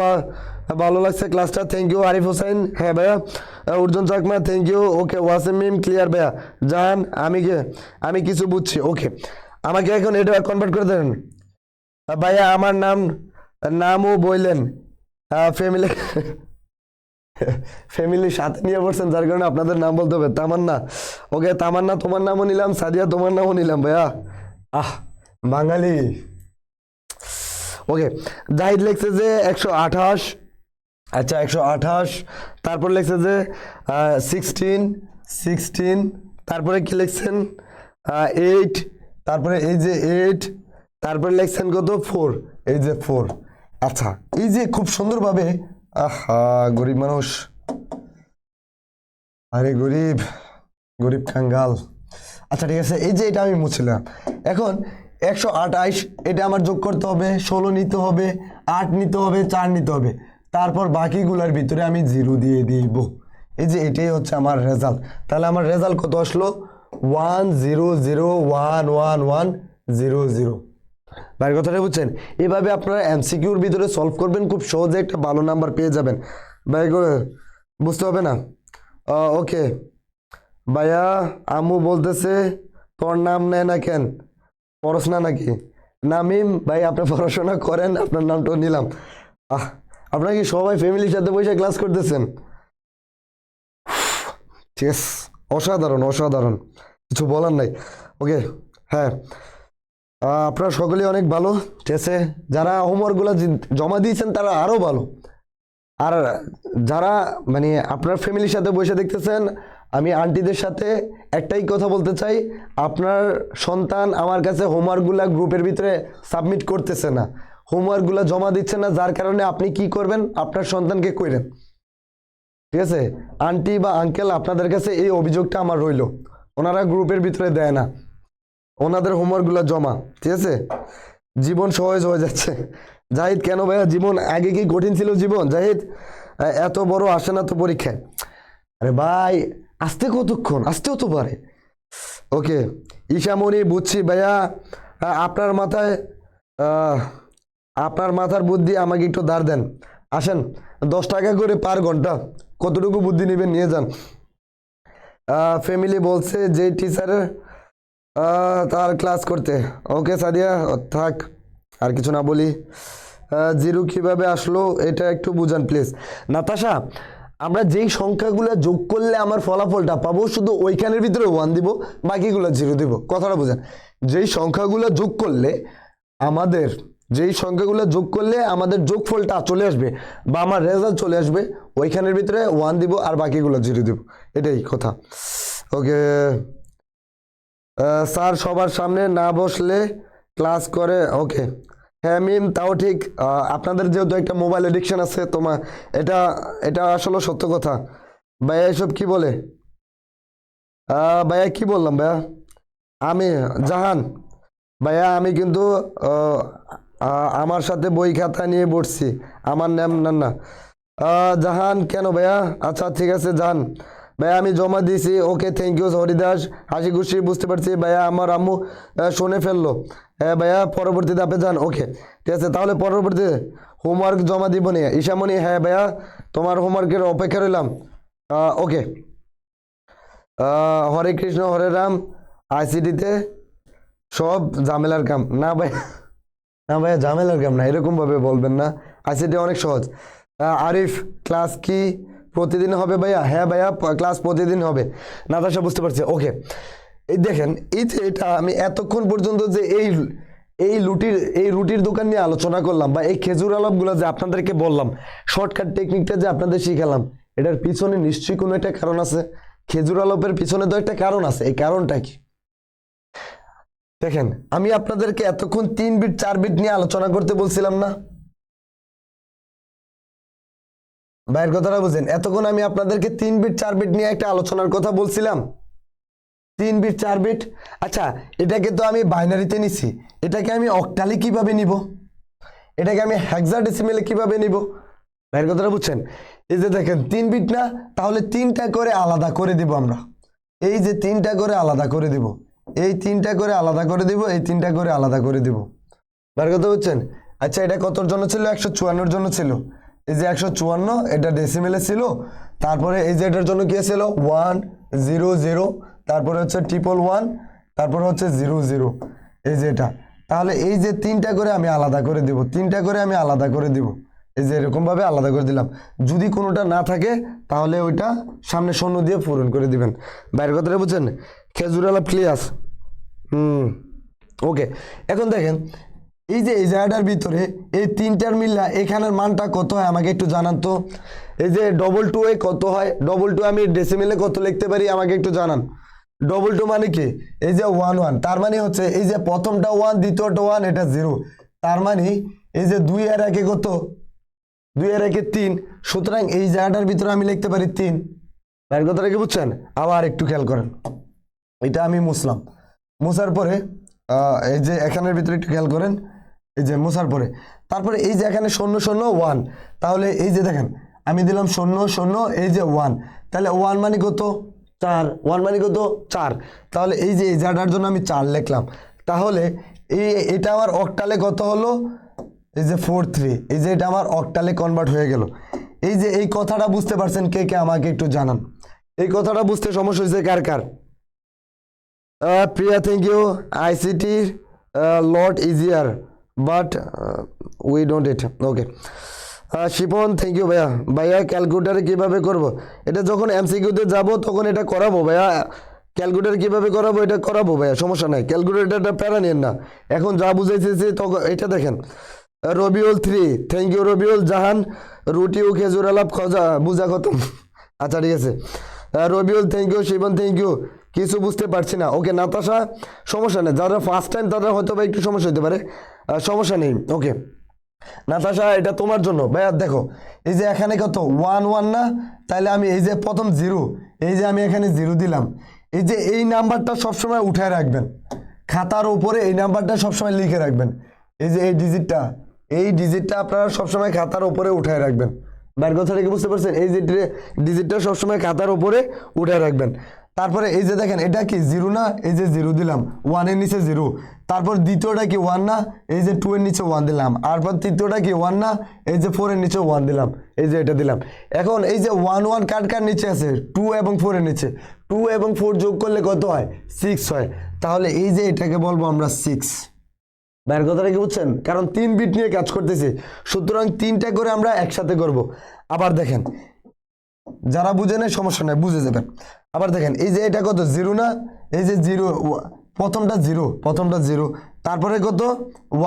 ভালো লাগছে ক্লাসটা, থ্যাংক ইউ। আরিফ হোসেন হ্যাঁ ভাইয়া, Arjun Chakma thank you, okay. Wasim Mim clear ভাইয়া। জাহান আমি কিছু বুঝছি, ওকে। আমাকে এখন এটা কনভার্ট করে দেন ভাইয়া। আমার নামও বললেন, ফ্যামিলি সাথে নিয়ে পড়ছেন যার কারণে আপনাদের নাম বলতে হবে। তামান্না, ওকে তামান্না তোমার নামও নিলাম, সাদিয়া তোমার নামও নিলাম ভাইয়া। বাঙালি। ওকে, জাহিদ লিখছে যে 128, আচ্ছা 128, তারপর লিখছে যে 16, তারপরে কি লিখছেন 8, তারপরে এই যে 8, তারপরে লিখছেন কত 4, এই যে 4। আচ্ছা, এই যে খুব সুন্দরভাবে, আহা গরিব মানুষ, আরে গরিব, গরিব কাঙ্গাল। আচ্ছা ঠিক আছে, এই যে এটা আমি মুছলাম। এখন 128 এটা আমার যোগ করতে হবে, 16 নিতে হবে, 8 নিতে হবে, 4 নিতে হবে, তারপর বাকিগুলোর ভিতরে আমি 0 দিয়ে দিব। এই যে এটাই হচ্ছে আমার রেজাল্ট। তাহলে আমার রেজাল্ট কত আসলো? 1001110 বাইরের কথাটা বুঝছেন? এভাবে আপনারা এমসিকিউর ভিতরে সলভ করবেন, খুব সহজে একটা ভালো নাম্বার পেয়ে যাবেন। ভাই বুঝতে হবে না? ওকে ভাইয়া, আম্মু বলতেছে তোর নাম নেয় না কেন, পড়াশোনা নাকি? নামিম ভাই, আপনি পড়াশোনা করেন, আপনার নামটাও নিলাম। আপনারা কি সবাই ফ্যামিলির সাথে বসে ক্লাস করতেছেন? ঠিক আছে, অসাধারণ অসাধারণ, কিছু বলার নাই। ওকে, হ্যাঁ, আপনারা সকলেই অনেক ভালো। ঠিক আছে, যারা হোমওয়ার্কগুলো জমা দিয়েছেন তারা আরও ভালো। আর যারা মানে আপনার ফ্যামিলির সাথে বসে দেখতেছেন, আমি আন্টিদের সাথে একটাই কথা বলতে চাই, আপনার সন্তান আমার কাছে হোমওয়ার্কগুলা গ্রুপের ভিতরে সাবমিট করতেছে না, হোমওয়ার্কগুলো জমা দিচ্ছে না, যার কারণে আপনি কি করবেন, আপনার সন্তানকে কইরেন। ঠিক আছে, আন্টি বা আঙ্কেল, আপনাদের কাছে এই অভিযোগটা আমার রইল, ওনারা গ্রুপের ভিতরে দেয় না ওনাদের হোমওয়ার্কগুলো জমা। ঠিক আছে, জীবন সহজ হয়ে যাচ্ছে। জাহিদ, কেন ভাইয়া জীবন আগে কি কঠিন ছিল? জীবন জাহিদ এত বড় আসে না তো পরীক্ষায়। আরে ভাই, আসতে কতক্ষণ, আসতেও তো পারে। ওকে ঈশামণি, বুঝছি ভাইয়া, আপনার মাথায় আপনার মাথার বুদ্ধি আমাকে একটু ধার দেন। আসেন, 10 টাকা করে পার ঘন্টা, কতটুকু বুদ্ধি নেবেন নিয়ে যান। ফ্যামিলি বলছে যে টিচারের তার ক্লাস করতে। ওকে সাদিয়া, থাক, আর কিছু না বলি। জিরো কিভাবে আসলো এটা একটু বুঝান প্লিজ। নাতাশা, আমরা যেই সংখ্যাগুলো যোগ করলে আমার ফলাফলটা পাবো, শুধু ওইখানের ভিতরে 1 দিব, বাকিগুলো 0 দিব। কথাটা বুঝেন, যেই সংখ্যাগুলো যোগ করলে আমাদের যোগফলটা চলে আসবে বা আমার রেজাল্ট চলে আসবে, ওইখানের ভিতরে 1 দিব আর বাকিগুলো 0 দিব, এটাই কথা। ওকে স্যার সবার সামনে না বসলে ক্লাস করে। ওকে হ্যাঁ মিম, তাও ঠিক। আপনাদের যেহেতু একটা মোবাইল এডিকশন আছে, তোমার এটা এটা আসলে সত্য কথা। ভাইয়া এসব কি বলে? ভাইয়া কি বললাম ভাইয়া? আমি জাহান ভাইয়া, আমি কিন্তু আমার সাথে বই খাতা নিয়ে বসছি, আমার নাম না না। জাহান কেন ভাইয়া? আচ্ছা ঠিক আছে জাহান ভাইয়া, আমি জমা দিয়েছি। ওকে থ্যাংক ইউ হরিদাস, হাসি খুশি, বুঝতে পারছি ভাইয়া, আমার আম্মু শুনে ফেললো। হ্যাঁ ভাইয়া, পরবর্তীতে আপনি যান। ওকে ঠিক আছে, তাহলে পরবর্তীতে হোমওয়ার্ক জমা দিব নি। ঈশামণি, হ্যাঁ ভাইয়া, তোমার হোমওয়ার্কের অপেক্ষা রইলাম। ওকে হরে কৃষ্ণ হরে রাম, আইসিডিতে সব ঝামেলার কাম না ভাই, না ভাইয়া ঝামেলার কাম না, এরকম ভাবে বলবেন না, আইসিডি অনেক সহজ। আরিফ, ক্লাস কি প্রতিদিন হবে ভাইয়া? হ্যাঁ ভাইয়া, ক্লাস প্রতিদিন হবে। নাতাশা, বুঝতে পারছি। ওকে এই দেখেন, এই যে এটা আমি এতক্ষণ পর্যন্ত যে এই রুটির দোকান নিয়ে আলোচনা করলাম, বা এই খেজুর আলাপগুলো যে আপনাদেরকে বললাম, শর্টকাট টেকনিকটা যে আপনাদের শিখালাম, এটার পিছনে নিশ্চয়ই কোনো একটা কারণ আছে। খেজুর আলাপের পিছনে তো একটা কারণ আছে, এই কারণটা কি? দেখেন, আমি আপনাদেরকে এতক্ষণ 3 বিট 4 বিট নিয়ে আলোচনা করতে বলছিলাম না? ভাইয়ের কথাটা বুঝেন, এতক্ষণ আমি আপনাদেরকে 3 বিট 4 বিট নিয়ে একটা আলোচনার কথা বলছিলাম। 3 বিট 4 বিট। আচ্ছা, এটাকে তো আমি বাইনারিতে নিছি, এটাকে আমি অক্টালে কিভাবে নিব? এটাকে আমি হেক্সাডেসিমেলে কিভাবে নিব? ভাইয়ের কথাটা বুঝছেন? এই যে দেখেন 3 বিট না, তাহলে 3টা করে আলাদা করে দিব আমরা। এই যে 3টা করে আলাদা করে দিব, এই 3টা করে আলাদা করে দিব, এই 3টা করে আলাদা করে দিব। ভাইয়ের কথা বুঝছেন? আচ্ছা, এটা কতর জন্য ছিল? 154 জন্য ছিল। এই যে 154 এটা ডেসিমেলে ছিল, তারপরে এই যে এটার জন্য কি ছিল? 100, তারপরে হচ্ছে 111, তারপরে হচ্ছে 00, এই যে এটা। তাহলে এই যে 3টা করে আমি আলাদা করে দিব, 3টা করে আমি আলাদা করে দিব, এই যে এরকম ভাবে আলাদা করে দিলাম। যদি কোনোটা না থাকে তাহলে ওইটা সামনে শূন্য দিয়ে পূরণ করে দিবেন। বাইরের কথাটা বুঝছেন? খেজুর আলাপ ক্লিয়ার? ওকে, এখন দেখেন, এই যে এই জায়গাটার ভিতরে এই 3টার মিল্লা এখানের মানটা কত হয় আমাকে একটু জানান তো। এই যে 2 2 কত হয়? 2 2 আমি ডেসিমেলে কত লিখতে পারি আমাকে একটু জানান। ডবল টু মানে কি এই যে 1 1, তার মানে হচ্ছে এই যে প্রথমটা 1 দ্বিতীয়টা 1 এটা 0, তার মানে এই যে 2 এর আগে কত, 2 এর আগে 3, সুতরাং এই জায়গাটার ভিতরে আমি লিখতে পারি 3। এর কথাটা কি বুঝছেন? আবার একটু খেয়াল করেন, এটা আমি মুছলাম, মুছার পরে এই যে এখানের ভিতরে একটু খেয়াল করেন, এই যে মুছার পরে তারপরে এই যে এখানে 0 0 1, তাহলে এই যে দেখেন আমি দিলাম 0 0 এই যে 1, তাহলে 1 মানে কত 4, 1 মানে কত 4, তাহলে এই যে এই জায়গাটার জন্য আমি 4 লিখলাম। তাহলে এটা আমার অক্টালে কত হলো, এই যে 4 3, এই যে এটা আমার অক্টালে কনভার্ট হয়ে গেল। এই যে এই কথাটা বুঝতে পারছেন কে কে আমাকে একটু জানান, এই কথাটা বুঝতে সমস্যা হয়েছে কার কার? Priya thank you. ICT lot easier but we don't it, okay. Shipon thank you ভাইয়া। ভাইয়া ক্যালকুলেটারে কীভাবে করব? এটা যখন এমসিকিউতে যাব তখন এটা করাবো ভাইয়া, ক্যালকুলেটার কীভাবে করাবো এটা করাবো ভাইয়া, সমস্যা নাই, ক্যালকুলেটারটা প্যারা নিন না, এখন যা বুঝাইতেছি তখন এটা দেখেন। রবিউল 3 থ্যাংক ইউ রবিউল জাহান। রুটি ও খেজুর আলাপ খোঁজা বুঝা খতম, আচ্ছা ঠিক আছে। Rabiul thank you, Shibon thank you. কিছু বুঝতে পারছি না, ওকে নাতাশা সমস্যা নেই, যারা ফার্স্ট টাইম তাদের হয়তো বা একটু সমস্যা হতে পারে, সমস্যা নেই, ওকে। নাতাশা এটা তোমার জন্য ভাইয়া, দেখো এই যে এখানে কত 1 1 না, তাহলে আমি এই যে প্রথম 0, এই যে আমি এখানে 0 দিলাম, এই যে এই নাম্বারটা সবসময় উঠায় রাখবেন খাতার উপরে, এই নাম্বারটা সবসময় লিখে রাখবেন, এই যে এই ডিজিটটা আপনারা সবসময় খাতার উপরে উঠায় রাখবেন। বাইরের কথাটা কি বুঝতে পারছেন? এই যে ডিজিটটা সবসময় খাতার উপরে উঠায় রাখবেন। তারপরে এই যে দেখেন এটা কি 0 না, এই যে 0 দিলাম, 1 এর নিচে 0, তারপর দ্বিতীয়টা কি 1 না, এই যে 2 এর নিচে 1 দিলাম, আর পর তৃতীয়টা কি 1 না, এই যে 4 এর নিচে 1 দিলাম, এই যে এটা দিলাম। এখন এই যে 1 1 কার কার নিচে আছে, 2 এবং 4 এর নিচে, 2 এবং 4 যোগ করলে কত হয় 6 হয়, তাহলে এই যে এটাকে বলবো আমরা 6। বাইরের কথাটা কি বুঝছেন? কারণ 3 বিট নিয়ে কাজ করতেছি, সুতরাং 3টা করে আমরা একসাথে করব। আবার দেখেন যারা বুঝে নেয় সমস্যা নাই, বুঝে যাবেন। আবার দেখেন এই যে এটা কত 0 না, এই যে 0 প্রথমটা 0, তারপরে কত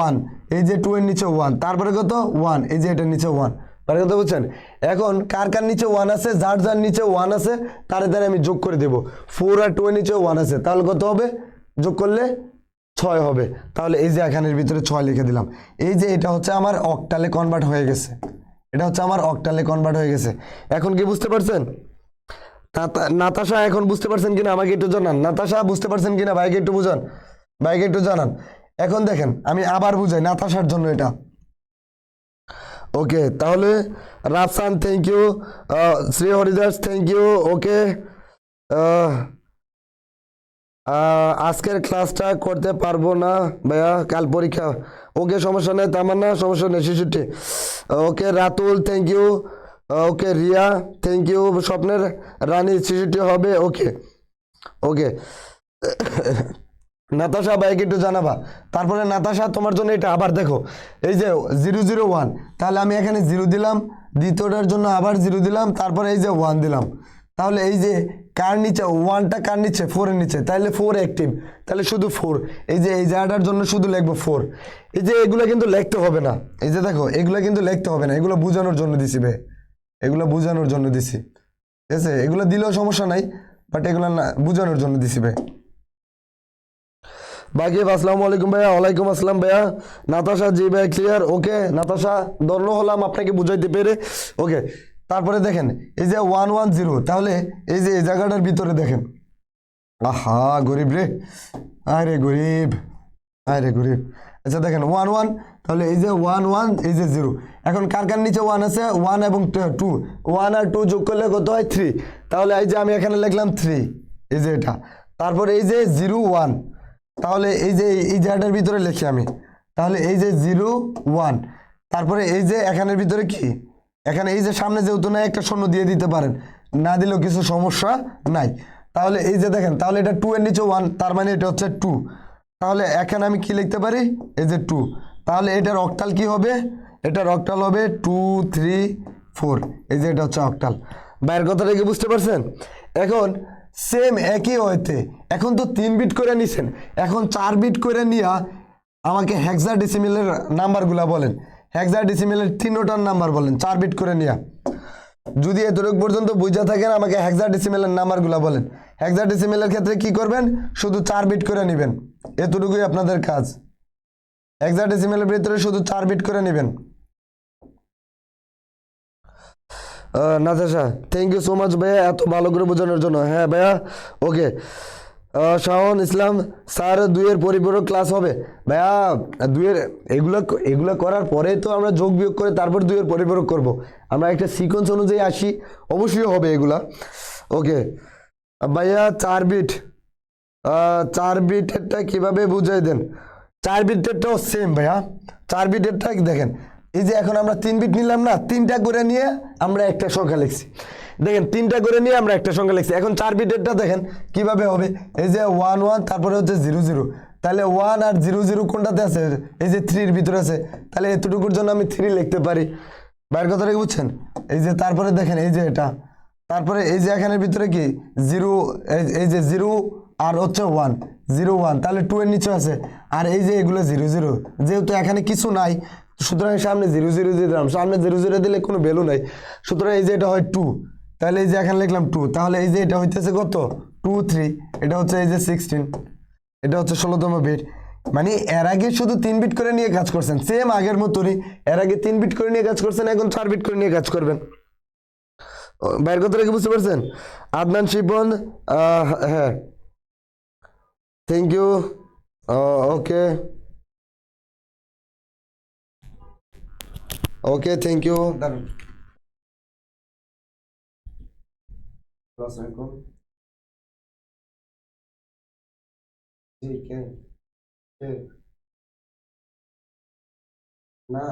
1, এই যে 2 এর নিচে 1, তারপরে কত 1, এই যে এটার নিচে 1, বাইরের কথা বুঝছেন? এখন কার কার নিচে 1 আছে, যার যার নিচে 1 আছে তারে আমি যোগ করে দেব। 4 আর 2 এর নিচে 1 আছে, তাহলে কত হবে, যোগ করলে 6 হবে, তাহলে এই যে এখানের ভিতরে 6 লিখে দিলাম। এই যে এটা হচ্ছে আমার অক্টালে কনভার্ট হয়ে গেছে, এটা হচ্ছে আমার অক্টালে কনভার্ট হয়ে গেছে। এখন কি বুঝতে পারছেন? নাতাশা এখন বুঝতে পারছেন কিনা আমাকে একটু জানান। নাতাশা বুঝতে পারছেন কিনা ভাইকে একটু বুঝান, ভাইকে একটু জানান। এখন দেখেন আমি আবার বুঝাই নাতাশার জন্য এটা, ওকে। তাহলে Rafsan thank you, Shri Haridas thank you, okay. আজকের ক্লাসটা করতে পারবো না ভাইয়া, কাল পরীক্ষা, ওকে সমস্যা নেই, তামান্না সমস্যা নেই, 66, okay. Ratul thank you, okay. Riya thank you, স্বপ্নের রানী 66 হবে, ওকে ওকে। নাতাশা ভাইকে একটু জানাবা। তারপরে নাতাশা তোমার জন্য এটা আবার দেখো, এই যে 0 0 1, তাহলে আমি এখানে 0 দিলাম, দ্বিতীয়টার জন্য আবার 0 দিলাম, তারপরে এই যে 1 দিলাম, তাহলে এই যে কার নিচে 1টা, কার নিচে 4 এর নিচে, তাহলে 4 অ্যাক্টিভ, তাহলে শুধু 4, এই যে এই জায়গাটার জন্য শুধু লিখবো 4। এই যে এগুলো কিন্তু লিখতে হবে না, এই যে দেখো এগুলো কিন্তু লিখতে হবে না, এগুলো বোঝানোর জন্য দিছি ভাই, এগুলো বোঝানোর জন্য দিছি, ঠিক আছে? এগুলো দিলেও সমস্যা নাই, বাট এগুলো না, বোঝানোর জন্য দিছি ভাই। বাকি আসসালামু আলাইকুম ভাইয়া। ওয়ালাইকুম আসসালাম ভাইয়া। নাতাশা জি ভাই ক্লিয়ার, ওকে। নাতাশা ধন্য হলাম আপনাকে বুঝাইতে পেরে, ওকে। তারপরে দেখেন এই যে 1 1 0, তাহলে এই যে এই জায়গাটার ভিতরে দেখেন, আহা গরিব রে, আরে গরিব, আরে গরিব। আচ্ছা দেখেন 1 1, তাহলে এই যে 1 1, এই যে 0, এখন কার কার নিচে 1 আছে, 1 এবং 2, 1 আর 2 যোগ করলে কত হয় 3, তাহলে এই যে আমি এখানে লিখলাম 3, এই যে এটা, তারপরে এই যে 0 1, তাহলে এই যে এই জায়গাটার ভিতরে লিখি আমি, তাহলে এই যে 0 1, তারপরে এই যে এখানের ভিতরে কি, এখানে এই যে সামনে যেহেতু নাই একটা শূন্য দিয়ে দিতে পারেন, না দিলেও কিছু সমস্যা নাই। তাহলে এই যে দেখেন, তাহলে এটা 2 এর নিচে 1, তার মানে এটা হচ্ছে 2, তাহলে এখানে আমি কি লিখতে পারি, এই যে 2, তাহলে এটার অক্টাল কি হবে, এটার অক্টাল হবে 2 3 4, এই যে এটা হচ্ছে অক্টাল। বাইরের কথাটা কি বুঝতে পারছেন? এখন সেম একই হইতে এখন তো 3 বিট করে নিছেন, এখন 4 বিট করে নিয়া আমাকে হেক্সাডেসিমেলের নাম্বারগুলা বলেন, হেক্সাডেসিমেলের 3টার নাম্বার বলেন 4 বিট করে নিয়া। যদি এতটুকু পর্যন্ত বুঝা থাকেন আমাকে হেক্সাডেসিমেলের নাম্বারগুলো বলেন। হেক্সাডেসিমেলের ক্ষেত্রে কি করবেন, শুধু 4 বিট করে নেবেন, এতটুকুই আপনাদের কাজ। হেক্সাডেসিমেলের ভিতরে শুধু 4 বিট করে নেবেন। Natasha, thank you so much ভাইয়া এত ভালো করে বোঝানোর জন্য। হ্যাঁ ভাইয়া, ওকে। শাওন ইসলাম, স্যার 2-এর পরিপূরক ক্লাস হবে ভাইয়া? 2-এর এগুলো এগুলো করার পরে তো আমরা যোগ বিয়োগ করে তারপর 2-এর পরিপূরক করব। আমরা একটা সিকোয়েন্স অনুযায়ী আসি, অবশ্যই হবে এগুলা। ওকে ভাইয়া, 4 বিট 4 বিটেরটা কিভাবে বুঝাই দেন? 4 বিটেরটাও সেম ভাইয়া। 4 বিটেরটা দেখেন, এই যে এখন আমরা 3 বিট নিলাম না, 3টা করে নিয়ে আমরা একটা সংখ্যা লিখছি। দেখেন 3টা করে নিয়ে আমরা একটা সংখ্যা লিখছি। এখন 4 বিটেরটা দেখেন কিভাবে হবে, এই যে 1 1 তারপরে হচ্ছে 0 0, তাহলে 1 আর 0 0 কোনটাতে আছে? এই যে 3-এর ভিতরে আছে, তাহলে এতটুকুর জন্য আমি 3 লিখতে পারি। বাইরের কথাটা কি বুঝছেন? এই যে তারপরে দেখেন এই যে এটা, তারপরে এই যে এখানের ভিতরে কি 0, এই যে 0 আর হচ্ছে 1 0 1, তাহলে 2 এর নিচে আছে, আর এই যে এগুলো 0 0, যেহেতু এখানে কিছু নাই সুতরাং সামনে 0 0 দিয়ে দিলাম। সামনে 0 0 দিলে কোনো ভ্যালু নাই, সুতরাং এই যে এটা হয় 2, তাহলে এই যে এখানে লিখলাম 2, তাহলে এই যে এটা হইতেছে কত 2 3, এটা হচ্ছে এই যে 16, এটা হচ্ছে 16তম বিট। মানে এর আগে শুধু 3 বিট করে নিয়ে কাজ করছেন, সেম আগের মতনই। এর আগে 3 বিট করে নিয়ে কাজ করছেন, এখন 4 বিট করে নিয়ে কাজ করবেন। বাইরের কথাটা কি বুঝতে পারছেন? আদনান শিপন, হ্যাঁ, thank you. Okay okay, thank you. দারুন। আসসালামু আলাইকুম। জি, কে কে? না,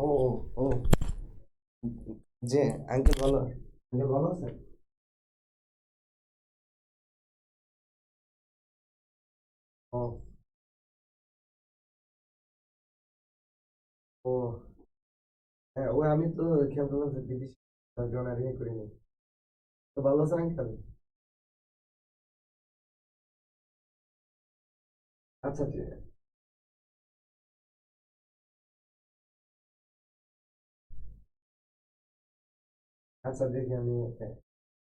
ও ও, জি আঙ্কেল ভালো, আঙ্কেল ভালো আছেন? ও ও, হ্যাঁ ওই আমি তো খেয়াল করলাম যে বিদেশি, তার জন্য আর ইয়ে করিনি। তো ভালো আছেন আঙ্কেল? আচ্ছা ঠিক আছে। আচ্ছা দেখি আমি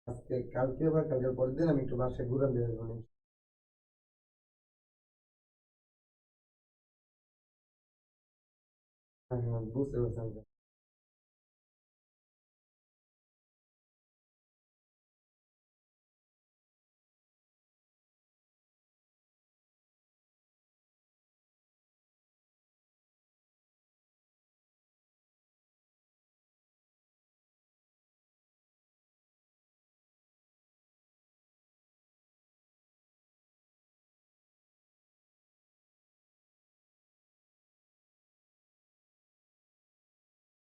আজকে কালকে বা কালকের পরের দিন আমি একটু বাসায় ঘুরে দিয়ে আসবো। হ্যাঁ হ্যাঁ, বুঝতে পারছি uncle।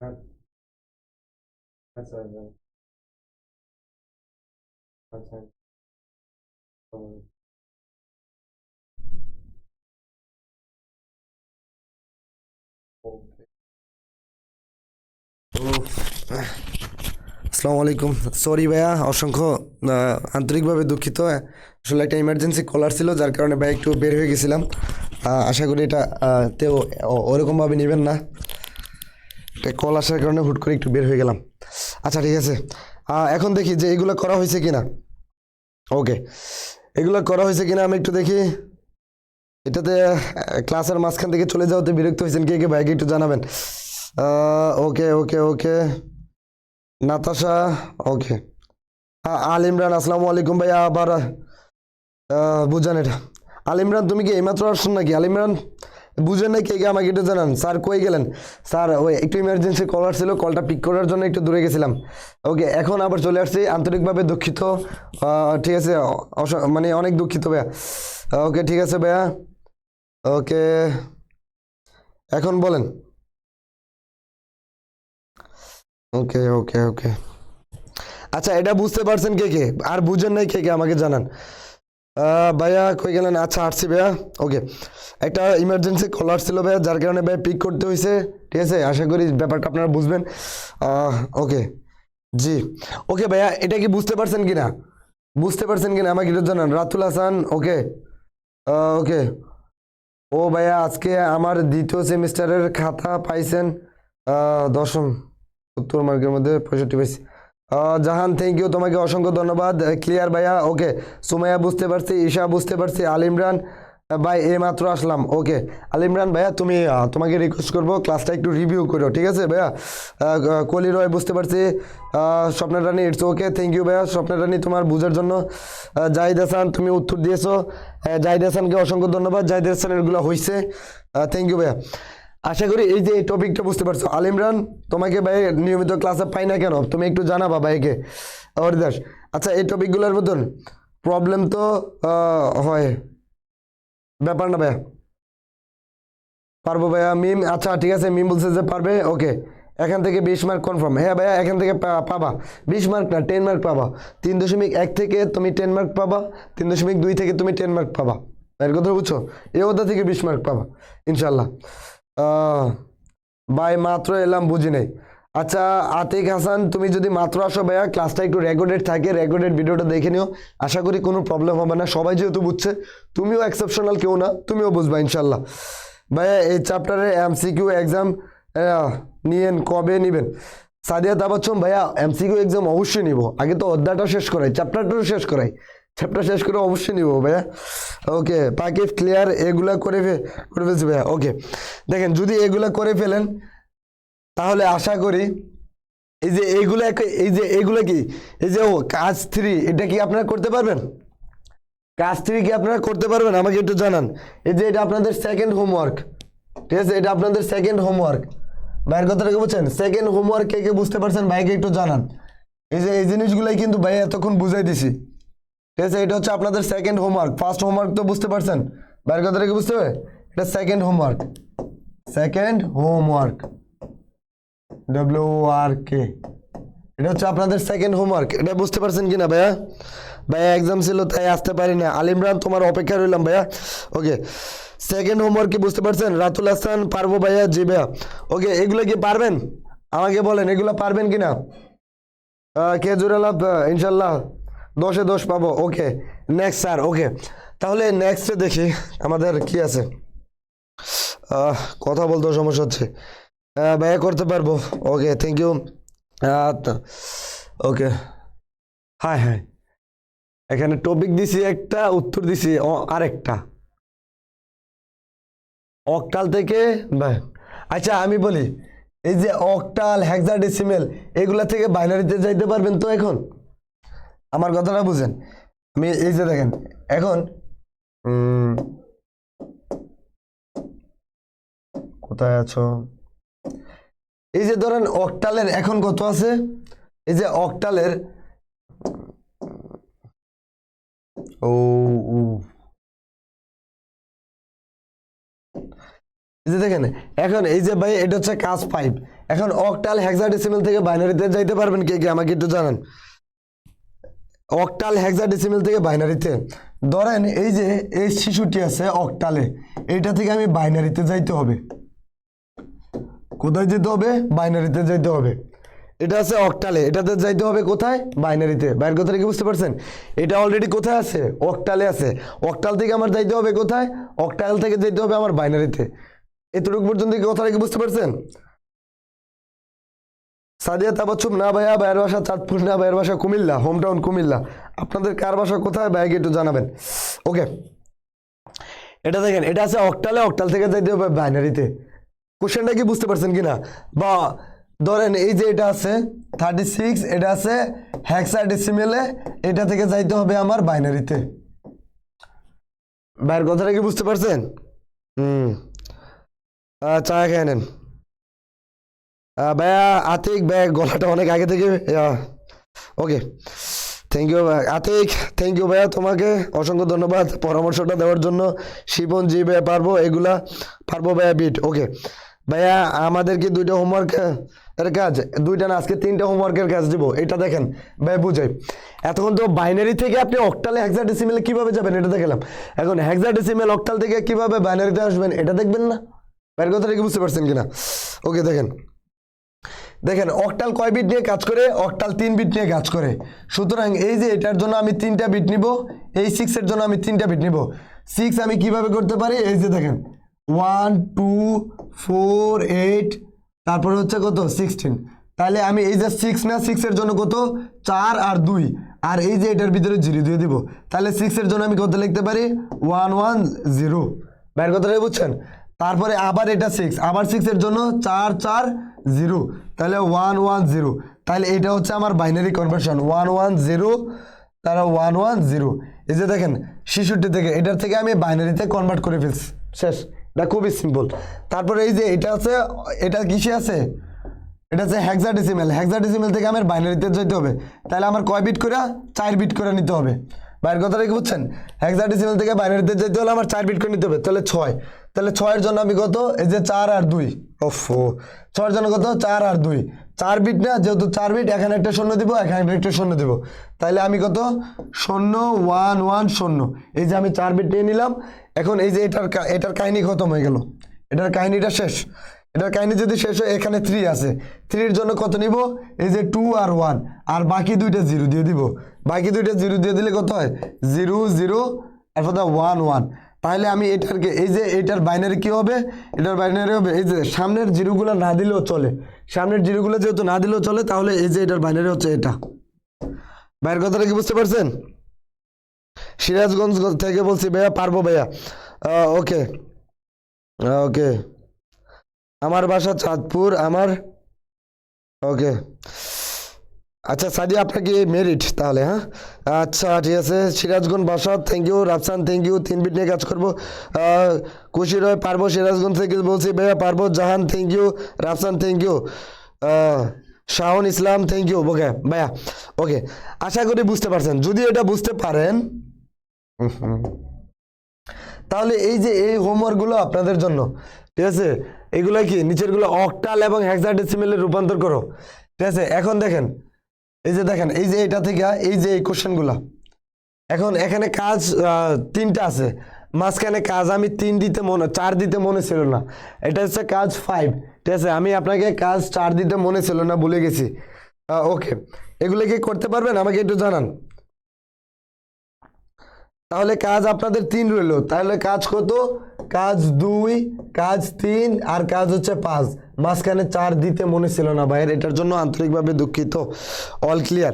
আচ্ছা আচ্ছা আচ্ছা আচ্ছা। ওকে। আসসালামু আলাইকুম। সরি ভাইয়া, অসংখ্য আন্তরিকভাবে দুঃখিত। আসলে একটা ইমার্জেন্সি কলার ছিল, যার কারণে ভাই একটু বের হয়ে গেছিলাম। আশা করি এটা তেও ওরকমভাবে নেবেন না। একটা কল আসার কারণে হুট করে একটু বের হয়ে গেলাম। আচ্ছা ঠিক আছে, এখন দেখি যে এগুলো করা হয়েছে কিনা। ওকে, এগুলো করা হয়েছে কিনা আমি একটু দেখি। এটাতে ক্লাসের মাঝখান থেকে চলে যাওয়াতে বিরক্ত হয়েছেন কে কে, ভাইকে একটু জানাবেন। ওকে ওকে ওকে, নাতাশা, ওকে। হ্যাঁ, আল ইমরান, আসসালামু আলাইকুম ভাইয়া। আবার বুঝান এটা। আল ইমরান, তুমি কি এইমাত্র আসছেন নাকি? আল ইমরান, বুঝেন নাই কে কে আমাকে একটু জানান। স্যার কই গেলেন? স্যার ওই একটু ইমার্জেন্সি কল আসছিল, কলটা পিক করার জন্য একটু দূরে গেছিলাম। ওকে, এখন আবার চলে আসছি, আন্তরিকভাবে দুঃখিত। ঠিক আছে, মানে অনেক দুঃখিত ভাইয়া। ওকে ঠিক আছে ভাইয়া। ওকে, এখন বলেন। ওকে ওকে ওকে, আচ্ছা এটা বুঝতে পারছেন কে কে, আর বুঝেন নাই কে কে আমাকে জানান। ভাইয়া কই গেলেন? আচ্ছা আসছি ভাইয়া। ওকে, একটা ইমার্জেন্সি কলার ছিল ভাইয়া, যার কারণে ভাইয়া পিক করতে হয়েছে। ঠিক আছে, আশা করি ব্যাপারটা আপনারা বুঝবেন। ওকে, জি। ওকে ভাইয়া, এটা কি বুঝতে পারছেন কিনা? বুঝতে পারছেন কিনা আমাকে একটু জানান। রাতুল হাসান, ওকে। ওকে ও ভাইয়া আজকে আমার দ্বিতীয় সেমিস্টারের খাতা পাইছেন দশম উত্তর মার্কের মধ্যে 65 পাইছি। জাহান থ্যাংক ইউ, তোমাকে অসংখ্য ধন্যবাদ। ক্লিয়ার ভাইয়া, ওকে। সুমাইয়া বুঝতে পারছি, ঈশা বুঝতে পারছি, আল ইমরান ভাই এই মাত্র আসলাম। ওকে আল ইমরান ভাইয়া, তুমি তোমাকে রিকোয়েস্ট করবো ক্লাসটা একটু রিভিউ করো, ঠিক আছে ভাইয়া। কলি রয় বুঝতে পারছি, স্বপ্নের রানী ইটস ওকে, থ্যাংক ইউ ভাইয়া স্বপ্নের রানী তোমার বুঝার জন্য। জাহিদ হাসান তুমি উত্তর দিয়েছো, জাহিদ হাসানকে অসংখ্য ধন্যবাদ। জাহিদ হাসানের এগুলো হয়েছে, থ্যাংক ইউ ভাইয়া। আশা করি এই যে এই টপিকটা বুঝতে পারছো। আল ইমরান তোমাকে ভাই নিয়মিত ক্লাসে পাই না কেন, তুমি একটু জানাবা ভাইকে। হরিদাস আচ্ছা, এই টপিকগুলোর মতন প্রবলেম তো হয়, ব্যাপার না ভাইয়া, পারবো ভাইয়া। মিম আচ্ছা ঠিক আছে, মিম বলছে যে পারবে, ওকে। এখান থেকে 20 মার্ক কনফার্ম, হ্যাঁ ভাইয়া এখান থেকে পাবা 20 মার্ক না 10 মার্ক পাবা। 3.1 থেকে তুমি 10 মার্ক পাবা, 3.2 থেকে তুমি 10 মার্ক পাবা, এর কথা বুঝছো। এ ওটা থেকে 20 মার্ক পাবা ইনশাল্লাহ। ভাই মাত্র এলাম, বুঝি নাই। আচ্ছা আতিক হাসান তুমি যদি মাত্র আসো ভাইয়া, ক্লাসটা একটু রেকর্ডেড থাকে, রেকর্ডেড ভিডিওটা দেখে নিও, আশা করি কোনো প্রবলেম হবে না। সবাই যেহেতু বুঝছে, তুমিও এক্সেপশনাল কেউ না, তুমিও বুঝবা ইনশাল্লাহ। ভাইয়া এই চ্যাপ্টারে এমসিকিউ এক্সাম নিয়েন, কবে নিবেন? সাদিয়া তাবাচ্চম ভাইয়া এমসিকিউ এক্সাম অবশ্যই নিব, আগে তো অধ্যায়টা শেষ করাই, চ্যাপ্টারটাও শেষ করাই, চ্যাপ্টার শেষ করে অবশ্যই নিব ভাইয়া। ওকে পাকিফ ক্লিয়ার, এগুলা করে ফেলছি ভাইয়া। ওকে দেখেন, যদি এগুলা করে ফেলেন তাহলে আশা করি এই যে এইগুলা, এই যে এইগুলা কি, এই যে ও কাজ 3, এটা কি আপনারা করতে পারবেন? কাজ 3 কি আপনারা করতে পারবেন? আমাকে একটু জানান। এই যে এটা আপনাদের সেকেন্ড হোমওয়ার্ক, ঠিক আছে, এটা আপনাদের সেকেন্ড হোমওয়ার্ক। ভাইয়ের কথাটাকে বুঝছেন? সেকেন্ড হোমওয়ার্ক কে কে বুঝতে পারছেন ভাইকে একটু জানান। এই যে এই জিনিসগুলাই কিন্তু ভাই এতক্ষণ বুঝাই দিছি, ঠিক আছে। এটা হচ্ছে আপনাদের সেকেন্ড হোমওয়ার্ক, ফার্স্ট হোমওয়ার্ক তো বুঝতে পারছেন, ভাইয়ের কথাটাকে বুঝতে হবে। এটা second homework, second homework WORK, এটা হচ্ছে আপনাদের সেকেন্ড হোমওয়ার্ক। এটা বুঝতে পারছেন কিনা ভাইয়া? ভাইয়া এক্সাম ছিল তাই আসতে পারি না। আল ইমরান তোমার অপেক্ষা রইলাম ভাইয়া। ওকে সেকেন্ড হোমওয়ার্ক কি বুঝতে পারছেন? রাতুল হাসান পারবো ভাইয়া, জি ভাইয়া। ওকে এগুলো কি পারবেন? আমাকে বলেন এগুলো পারবেন কিনা। খেজুরাল ইনশাল্লাহ 10-এ 10 পাবো। Okay next sir. ওকে তাহলে নেক্সটে দেখি আমাদের কি আছে। কথা বলতেও সমস্যা হচ্ছে, ভাইয়া করতে পারবো। ওকে থ্যাংক ইউ। ওকে হ্যাঁ হ্যাঁ, এখানে টপিক দিছি একটা, উত্তর দিছি আরেকটা, অক্টাল থেকে ভাই। আচ্ছা আমি বলি, এই যে অক্টাল হেক্সাডেসিমেল এগুলা থেকে বাইনারিতে যাইতে পারবেন তো এখন? আমার কথাটা বুঝেন। আমি এই যে দেখেন এখন কোথায় আছো, এই যে ধরেন অক্টালের এখন কত আছে, এই যে অক্টালের ও এই যে দেখেন এখন এই যে ভাই এটা হচ্ছে কাজ 5। এখন অক্টাল হেক্সাডেসিমেল থেকে বাইনারিতে যাইতে পারবেন কে কে আমাকে একটু জানান। অক্টাল হেক্সাডেসিমেল থেকে বাইনারিতে, ধরেন এই যে এই শিশুটি আছে অক্টালে, এইটা থেকে আমি বাইনারিতে যাইতে হবে। কোথায় যেতে হবে? বাইনারিতে যাইতে হবে। এটা আছে অক্টালে, এটাতে যাইতে হবে কোথায়? বাইনারিতে। বাইরের কথা কি বুঝতে পারছেন? এটা অলরেডি কোথায় আছে? অক্টালে আছে। অক্টাল থেকে আমার যাইতে হবে কোথায়? অক্টাল থেকে যাইতে হবে আমার বাইনারিতে। এতটুকু পর্যন্ত কি কথাটা কি বুঝতে পারছেন? সাদিয়া তাবাচ্চুম না ভাইয়া, ভাইয়ের বাসা চাঁদপুর না, ভাইয়ের বাসা কুমিল্লা, হোম টাউন কুমিল্লা। আপনাদের কার বাসা কোথায় ভাইকে একটু জানাবেন। ওকে এটা দেখেন, এটা আছে অক্টালে, অক্টাল থেকে যাইতে হবে বাইনারিতে। কোশ্চেনটা কি বুঝতে পারছেন কিনা? বা ধরেন এই যে এটা আছে 36, এটা আছে হেক্সাডেসিমেলে, এটা থেকে যাইতে হবে আমার বাইনারিতে। ভাইয়ের কথাটা কি বুঝতে পারছেন? চা খেয়ে নেন ভাইয়া। আতিক ভাই গলাটা অনেক আগে থেকে, okay thank you Atik, thank you ভাইয়া, তোমাকে অসংখ্য ধন্যবাদ পরামর্শটা দেওয়ার জন্য। শিবন জি ভাইয়া পারবো এগুলা, পারবো ভাইয়া বিট। ওকে ভাইয়া আমাদের কি 2টা হোমওয়ার্ক এর কাজ, 2টা না আজকে 3টা হোমওয়ার্কের কাজ দিব। এটা দেখেন ভাই বুঝাই, এতক্ষণ তো বাইনারি থেকে আপনি অক্টালে হেক্সাডেসিমেলে কিভাবে যাবেন এটা দেখলাম, এখন হেক্সাডেসিমেল অক্টাল থেকে কিভাবে বাইনারিতে আসবেন এটা দেখবেন না। বাইরের কথাটা কি বুঝতে পারছেন কিনা? ওকে দেখেন, দেখেন অক্টাল কয় বিট নিয়ে কাজ করে? অক্টাল 3 বিট নিয়ে কাজ করে। সুতরাং এই যে এটার জন্য আমি 3টা বিট নিব, এই 6 এর জন্য আমি 3টা বিট নিব। 6 আমি কিভাবে করতে পারি? এই যে দেখেন 1 2 4 8 তারপরে হচ্ছে কত 16। তাহলে আমি এই যে 6 না 6 এর জন্য কত 4 আর 2 আর এই যে এটার ভিতরে 0 দিয়ে দিব, তাহলে 6 এর জন্য আমি কত লিখতে পারি 1 1 0। বাইরের কথাটা বুঝছেন? তারপরে আবার এটা 6, আবার 6 এর জন্য 4 4 0, তাহলে 1 1 0। তাহলে এটা হচ্ছে আমার বাইনারি কনভার্সন 1 1 0 তারা 1 1 0। এই যে দেখেন 66 থেকে এটার থেকে আমি বাইনারিতে কনভার্ট করে ফেলছি, শেষ। এটা খুবই সিম্পল। তারপরে এই যে এটা আছে, এটা কিসে আছে, এটা হচ্ছে হেক্সাডেসিমেল। হেক্সাডেসিমেল থেকে আমার বাইনারিতে যেতে হবে, তাহলে আমার কয় বিট করে 4 বিট করে নিতে হবে। বাইরের কথাটা কি বুঝছেন? হেক্সাডেসিমেল থেকে বাইনারিতে যেতে হলে আমার 4 বিট করে নিতে হবে, তাহলে 6। তাহলে 6 এর জন্য আমি কত, এই যে 4 আর 2, ওফো 6 এর জন্য কত 4 আর 2, 4 বিট না, যেহেতু 4 বিট এখানে একটা শূন্য দিব, এখানে একটা শূন্য দিব, তাহলে আমি কত 0 1 1 0। এই যে আমি 4 বিট নিয়ে নিলাম। এখন এই যে এটার কাহিনী খতম হয়ে গেল, এটার কাহিনীটা শেষ। এটার কাহিনী যদি শেষ হয়, এখানে 3 আছে, 3 এর জন্য কত নিব, এই যে 2 আর 1, আর বাকি দুইটা 0 দিয়ে দিব। বাকি দুইটা 0 দিয়ে দিলে কত হয় 0 0 এরপর 1 1। তাহলে আমি এটাকে এই যে এটার বাইনারি কি হবে, এটার বাইনারি হবে এই যে সামনের জিরোগুলো না দিলেও চলে, সামনের জিরোগুলো যেহেতু না দিলেও চলে, তাহলে এই যে এটার বাইনারি হচ্ছে এটা। বাইরের কথাটা কি বুঝতে পারছেন? সিরাজগঞ্জ থেকে বলছি ভাইয়া, পারবো ভাইয়া। ওকে ওকে, আমার বাসা চাঁদপুর, আমার ওকে। আচ্ছা সাদিয়া, আপনাকে মেরিট তাহলে, হ্যাঁ আচ্ছা ঠিক আছে। সিরাজগঞ্জ বাসা, thank you. Rafsan thank you, 3 bit নিয়ে কাজ করবো। খুশি রয়, পারবো, সিরাজগঞ্জ থেকে বলছি ভাইয়া, পারবো। Jahan thank you, Rafsan thank you, Shahan Islam thank you. Okay ভাইয়া, ওকে, আশা করি বুঝতে পারছেন। যদি এটা বুঝতে পারেন তাহলে এই যে এই হোমওয়ার্কগুলো আপনাদের জন্য, ঠিক আছে? এগুলো কি নিচেরগুলো অক্টাল এবং হেক্সাডেসিমেলে রূপান্তর করো, ঠিক আছে? এখন দেখেন, এই যে দেখেন, এই যে এটা থেকে এই যে এই কোশ্চেনগুলো, এখন এখানে কাজ 3টা আছে, মাঝখানে কাজ আমি 4 দিতে মনে ছিল না, এটা হচ্ছে কাজ 5, ঠিক আছে? আমি আপনাকে কাজ 4 দিতে মনে ছিল না, ভুলে গেছি। ওকে, এগুলো কি করতে পারবেন? আমাকে একটু জানান। তাহলে কাজ আপনাদের 3 রইলো, তাহলে কাজ কত, কাজ 2, কাজ 3 আর কাজ হচ্ছে 5। মাঝখানে 4 দিতে মনে ছিল না ভাইয়ের, এটার জন্য আন্তরিকভাবে দুঃখিত। All clear?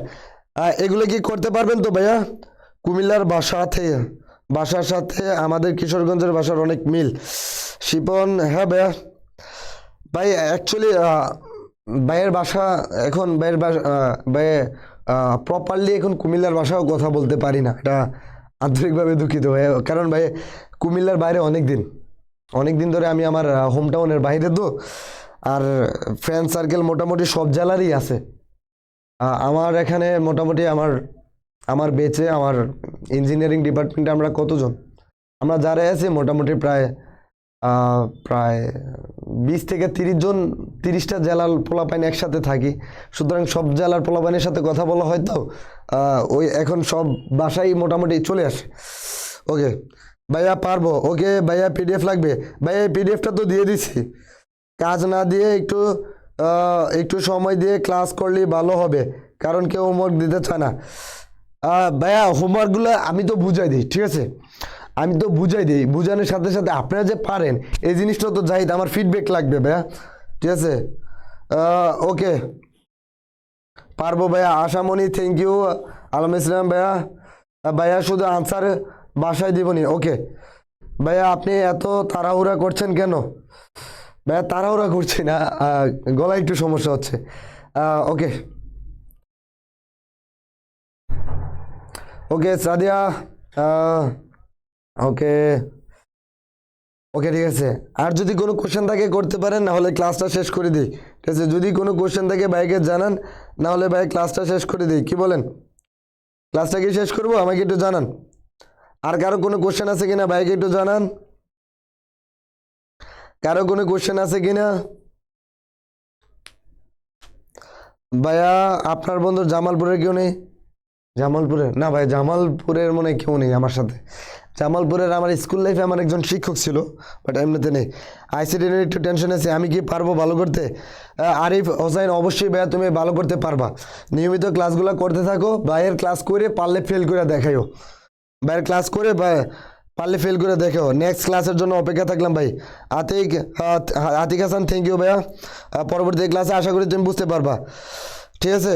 এগুলো কি করতে পারবেন তো ভাইয়া? কুমিল্লার বাসার সাথে আমাদের কিশোরগঞ্জের বাসার অনেক মিল। শিপন, হ্যাঁ ভাইয়া। ভাই অ্যাকচুয়ালি ভাইয়ের বাসা এখন ভাইয়ের প্রপারলি এখন কুমিল্লার ভাষাও কথা বলতে পারি না, এটা আন্তরিকভাবে দুঃখিত ভাই। কারণ ভাই কুমিল্লার বাইরে অনেক দিন ধরে আমি আমার হোম টাউনের বাইরে তো, আর ফ্রেন্ড সার্কেল মোটামুটি সব জেলারই আছে। আমার এখানে মোটামুটি আমার বেচে আমার ইঞ্জিনিয়ারিং ডিপার্টমেন্টে আমরা কতজন, আমরা যারা আছি মোটামুটি প্রায় 20 থেকে 30 জন, 30টা জেলার পোলাপাইন একসাথে থাকি। সুতরাং সব জেলার পোলাপাইনের সাথে কথা বলা হয় তো, ওই এখন সব বাসায় মোটামুটি চলে আসে। ওকে ভাইয়া, পারবো। ওকে ভাইয়া, পিডিএফ লাগবে ভাইয়া? এই পিডিএফটা তো দিয়ে দিছি, কাজ না দিয়ে একটু সময় দিয়ে ক্লাস করলেই ভালো হবে, কারণ কেউ হোমওয়ার্ক দিতে চায় না। ভাইয়া হোমওয়ার্কগুলো আমি তো বুঝাই দিই, ঠিক আছে? আমি তো বুঝাই দিই, বুঝানোর সাথে সাথে আপনারা যে পারেন এই জিনিসটা তো জাহিদ, আমার ফিডব্যাক লাগবে ভাইয়া, ঠিক আছে? ওকে, পারবো ভাইয়া। Ashamoni thank you. আলম ইসলাম ভাইয়া, ভাইয়া শুধু আনসার বাসায় দিবনি। ওকে ভাইয়া, আপনি এত তাড়াহুড়া করছেন কেন? ভাইয়া তাড়াহুড়া করছি না, গলায় একটু সমস্যা হচ্ছে। ওকে ওকে সাদিয়া, ওকে ওকে ঠিক আছে। আর যদি কোনো কোশ্চেন থাকে করতে পারেন, না হলে ক্লাসটা শেষ করে দিই, ঠিক আছে? যদি কোনো কোশ্চেন থাকে ভাইকে জানান, না হলে ভাই ক্লাসটা শেষ করে দিই, কি বলেন? ক্লাসটা কি শেষ করবো? আমাকে একটু জানান। আর কারো কোনো কোশ্চেন আছে কিনা ভাইকে একটু জানান। কারো কোনো কোশ্চেন আছে কিনা? ভাইয়া আপনার বন্ধু জামালপুরের কেউ নেই? জামালপুরের না ভাই, জামালপুরের মনে হয় কেউ নেই আমার সাথে। জামালপুরের আমার স্কুল লাইফে আমার একজন শিক্ষক ছিল, বাট এমনিতে নেই। আইসিটি নিয়ে একটু টেনশন আছে, আমি কি পারবো ভালো করতে? আরিফ হোসাইন, অবশ্যই ভাইয়া তুমি ভালো করতে পারবা। নিয়মিত ক্লাসগুলো করতে থাকো, ভাইয়ের ক্লাস করে পারলে ফেল করে দেখাইও। ভাইয়ের ক্লাস করে পারলে ফেল করে দেখো, নেক্সট ক্লাসের জন্য অপেক্ষা থাকলাম ভাই। আতিক আতিক হাসান, থ্যাংক ইউ ভাইয়া। পরবর্তী ক্লাসে আশা করি তুমি বুঝতে পারবা, ঠিক আছে?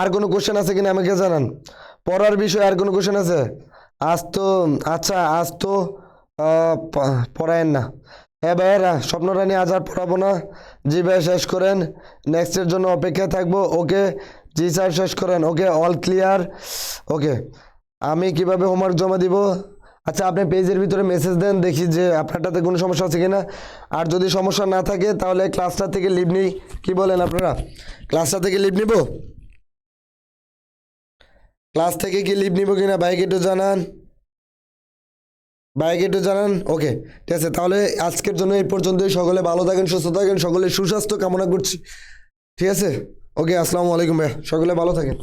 আর কোনো কোশ্চেন আছে কিনা আমাকে জানান। পড়ার বিষয়ে আর কোনো কোশ্চেন আছে? আজ তো আচ্ছা, আজ তো পড়ায়েন না। হ্যাঁ ভাইয়ারা, স্বপ্নরানী আজ আর পড়াবো না। জি ভাই শেষ করেন, নেক্সটের জন্য অপেক্ষায় থাকবো। ওকে জি স্যার শেষ করেন। Okay all clear. ওকে আমি কিভাবে হোমওয়ার্ক জমা দিব? আচ্ছা আপনি পেজের ভিতরে মেসেজ দেন, দেখি যে আপনারটাতে কোনো সমস্যা আছে কিনা। আর যদি সমস্যা না থাকে তাহলে ক্লাসটা থেকে লিভ নিই, কি বলেন আপনারা? ক্লাসটা থেকে লিভ নিব? ক্লাস থেকে কি লিভ নিব কিনা ভাইকে একটু জানান, ভাইকে একটু জানান। ওকে ঠিক আছে, তাহলে আজকের জন্য এই পর্যন্তই। সকলে ভালো থাকেন, সুস্থ থাকেন, সকলের সুস্বাস্থ্য কামনা করছি, ঠিক আছে? ওকে আসসালামু আলাইকুম ভাইয়া, সকলে ভালো থাকেন।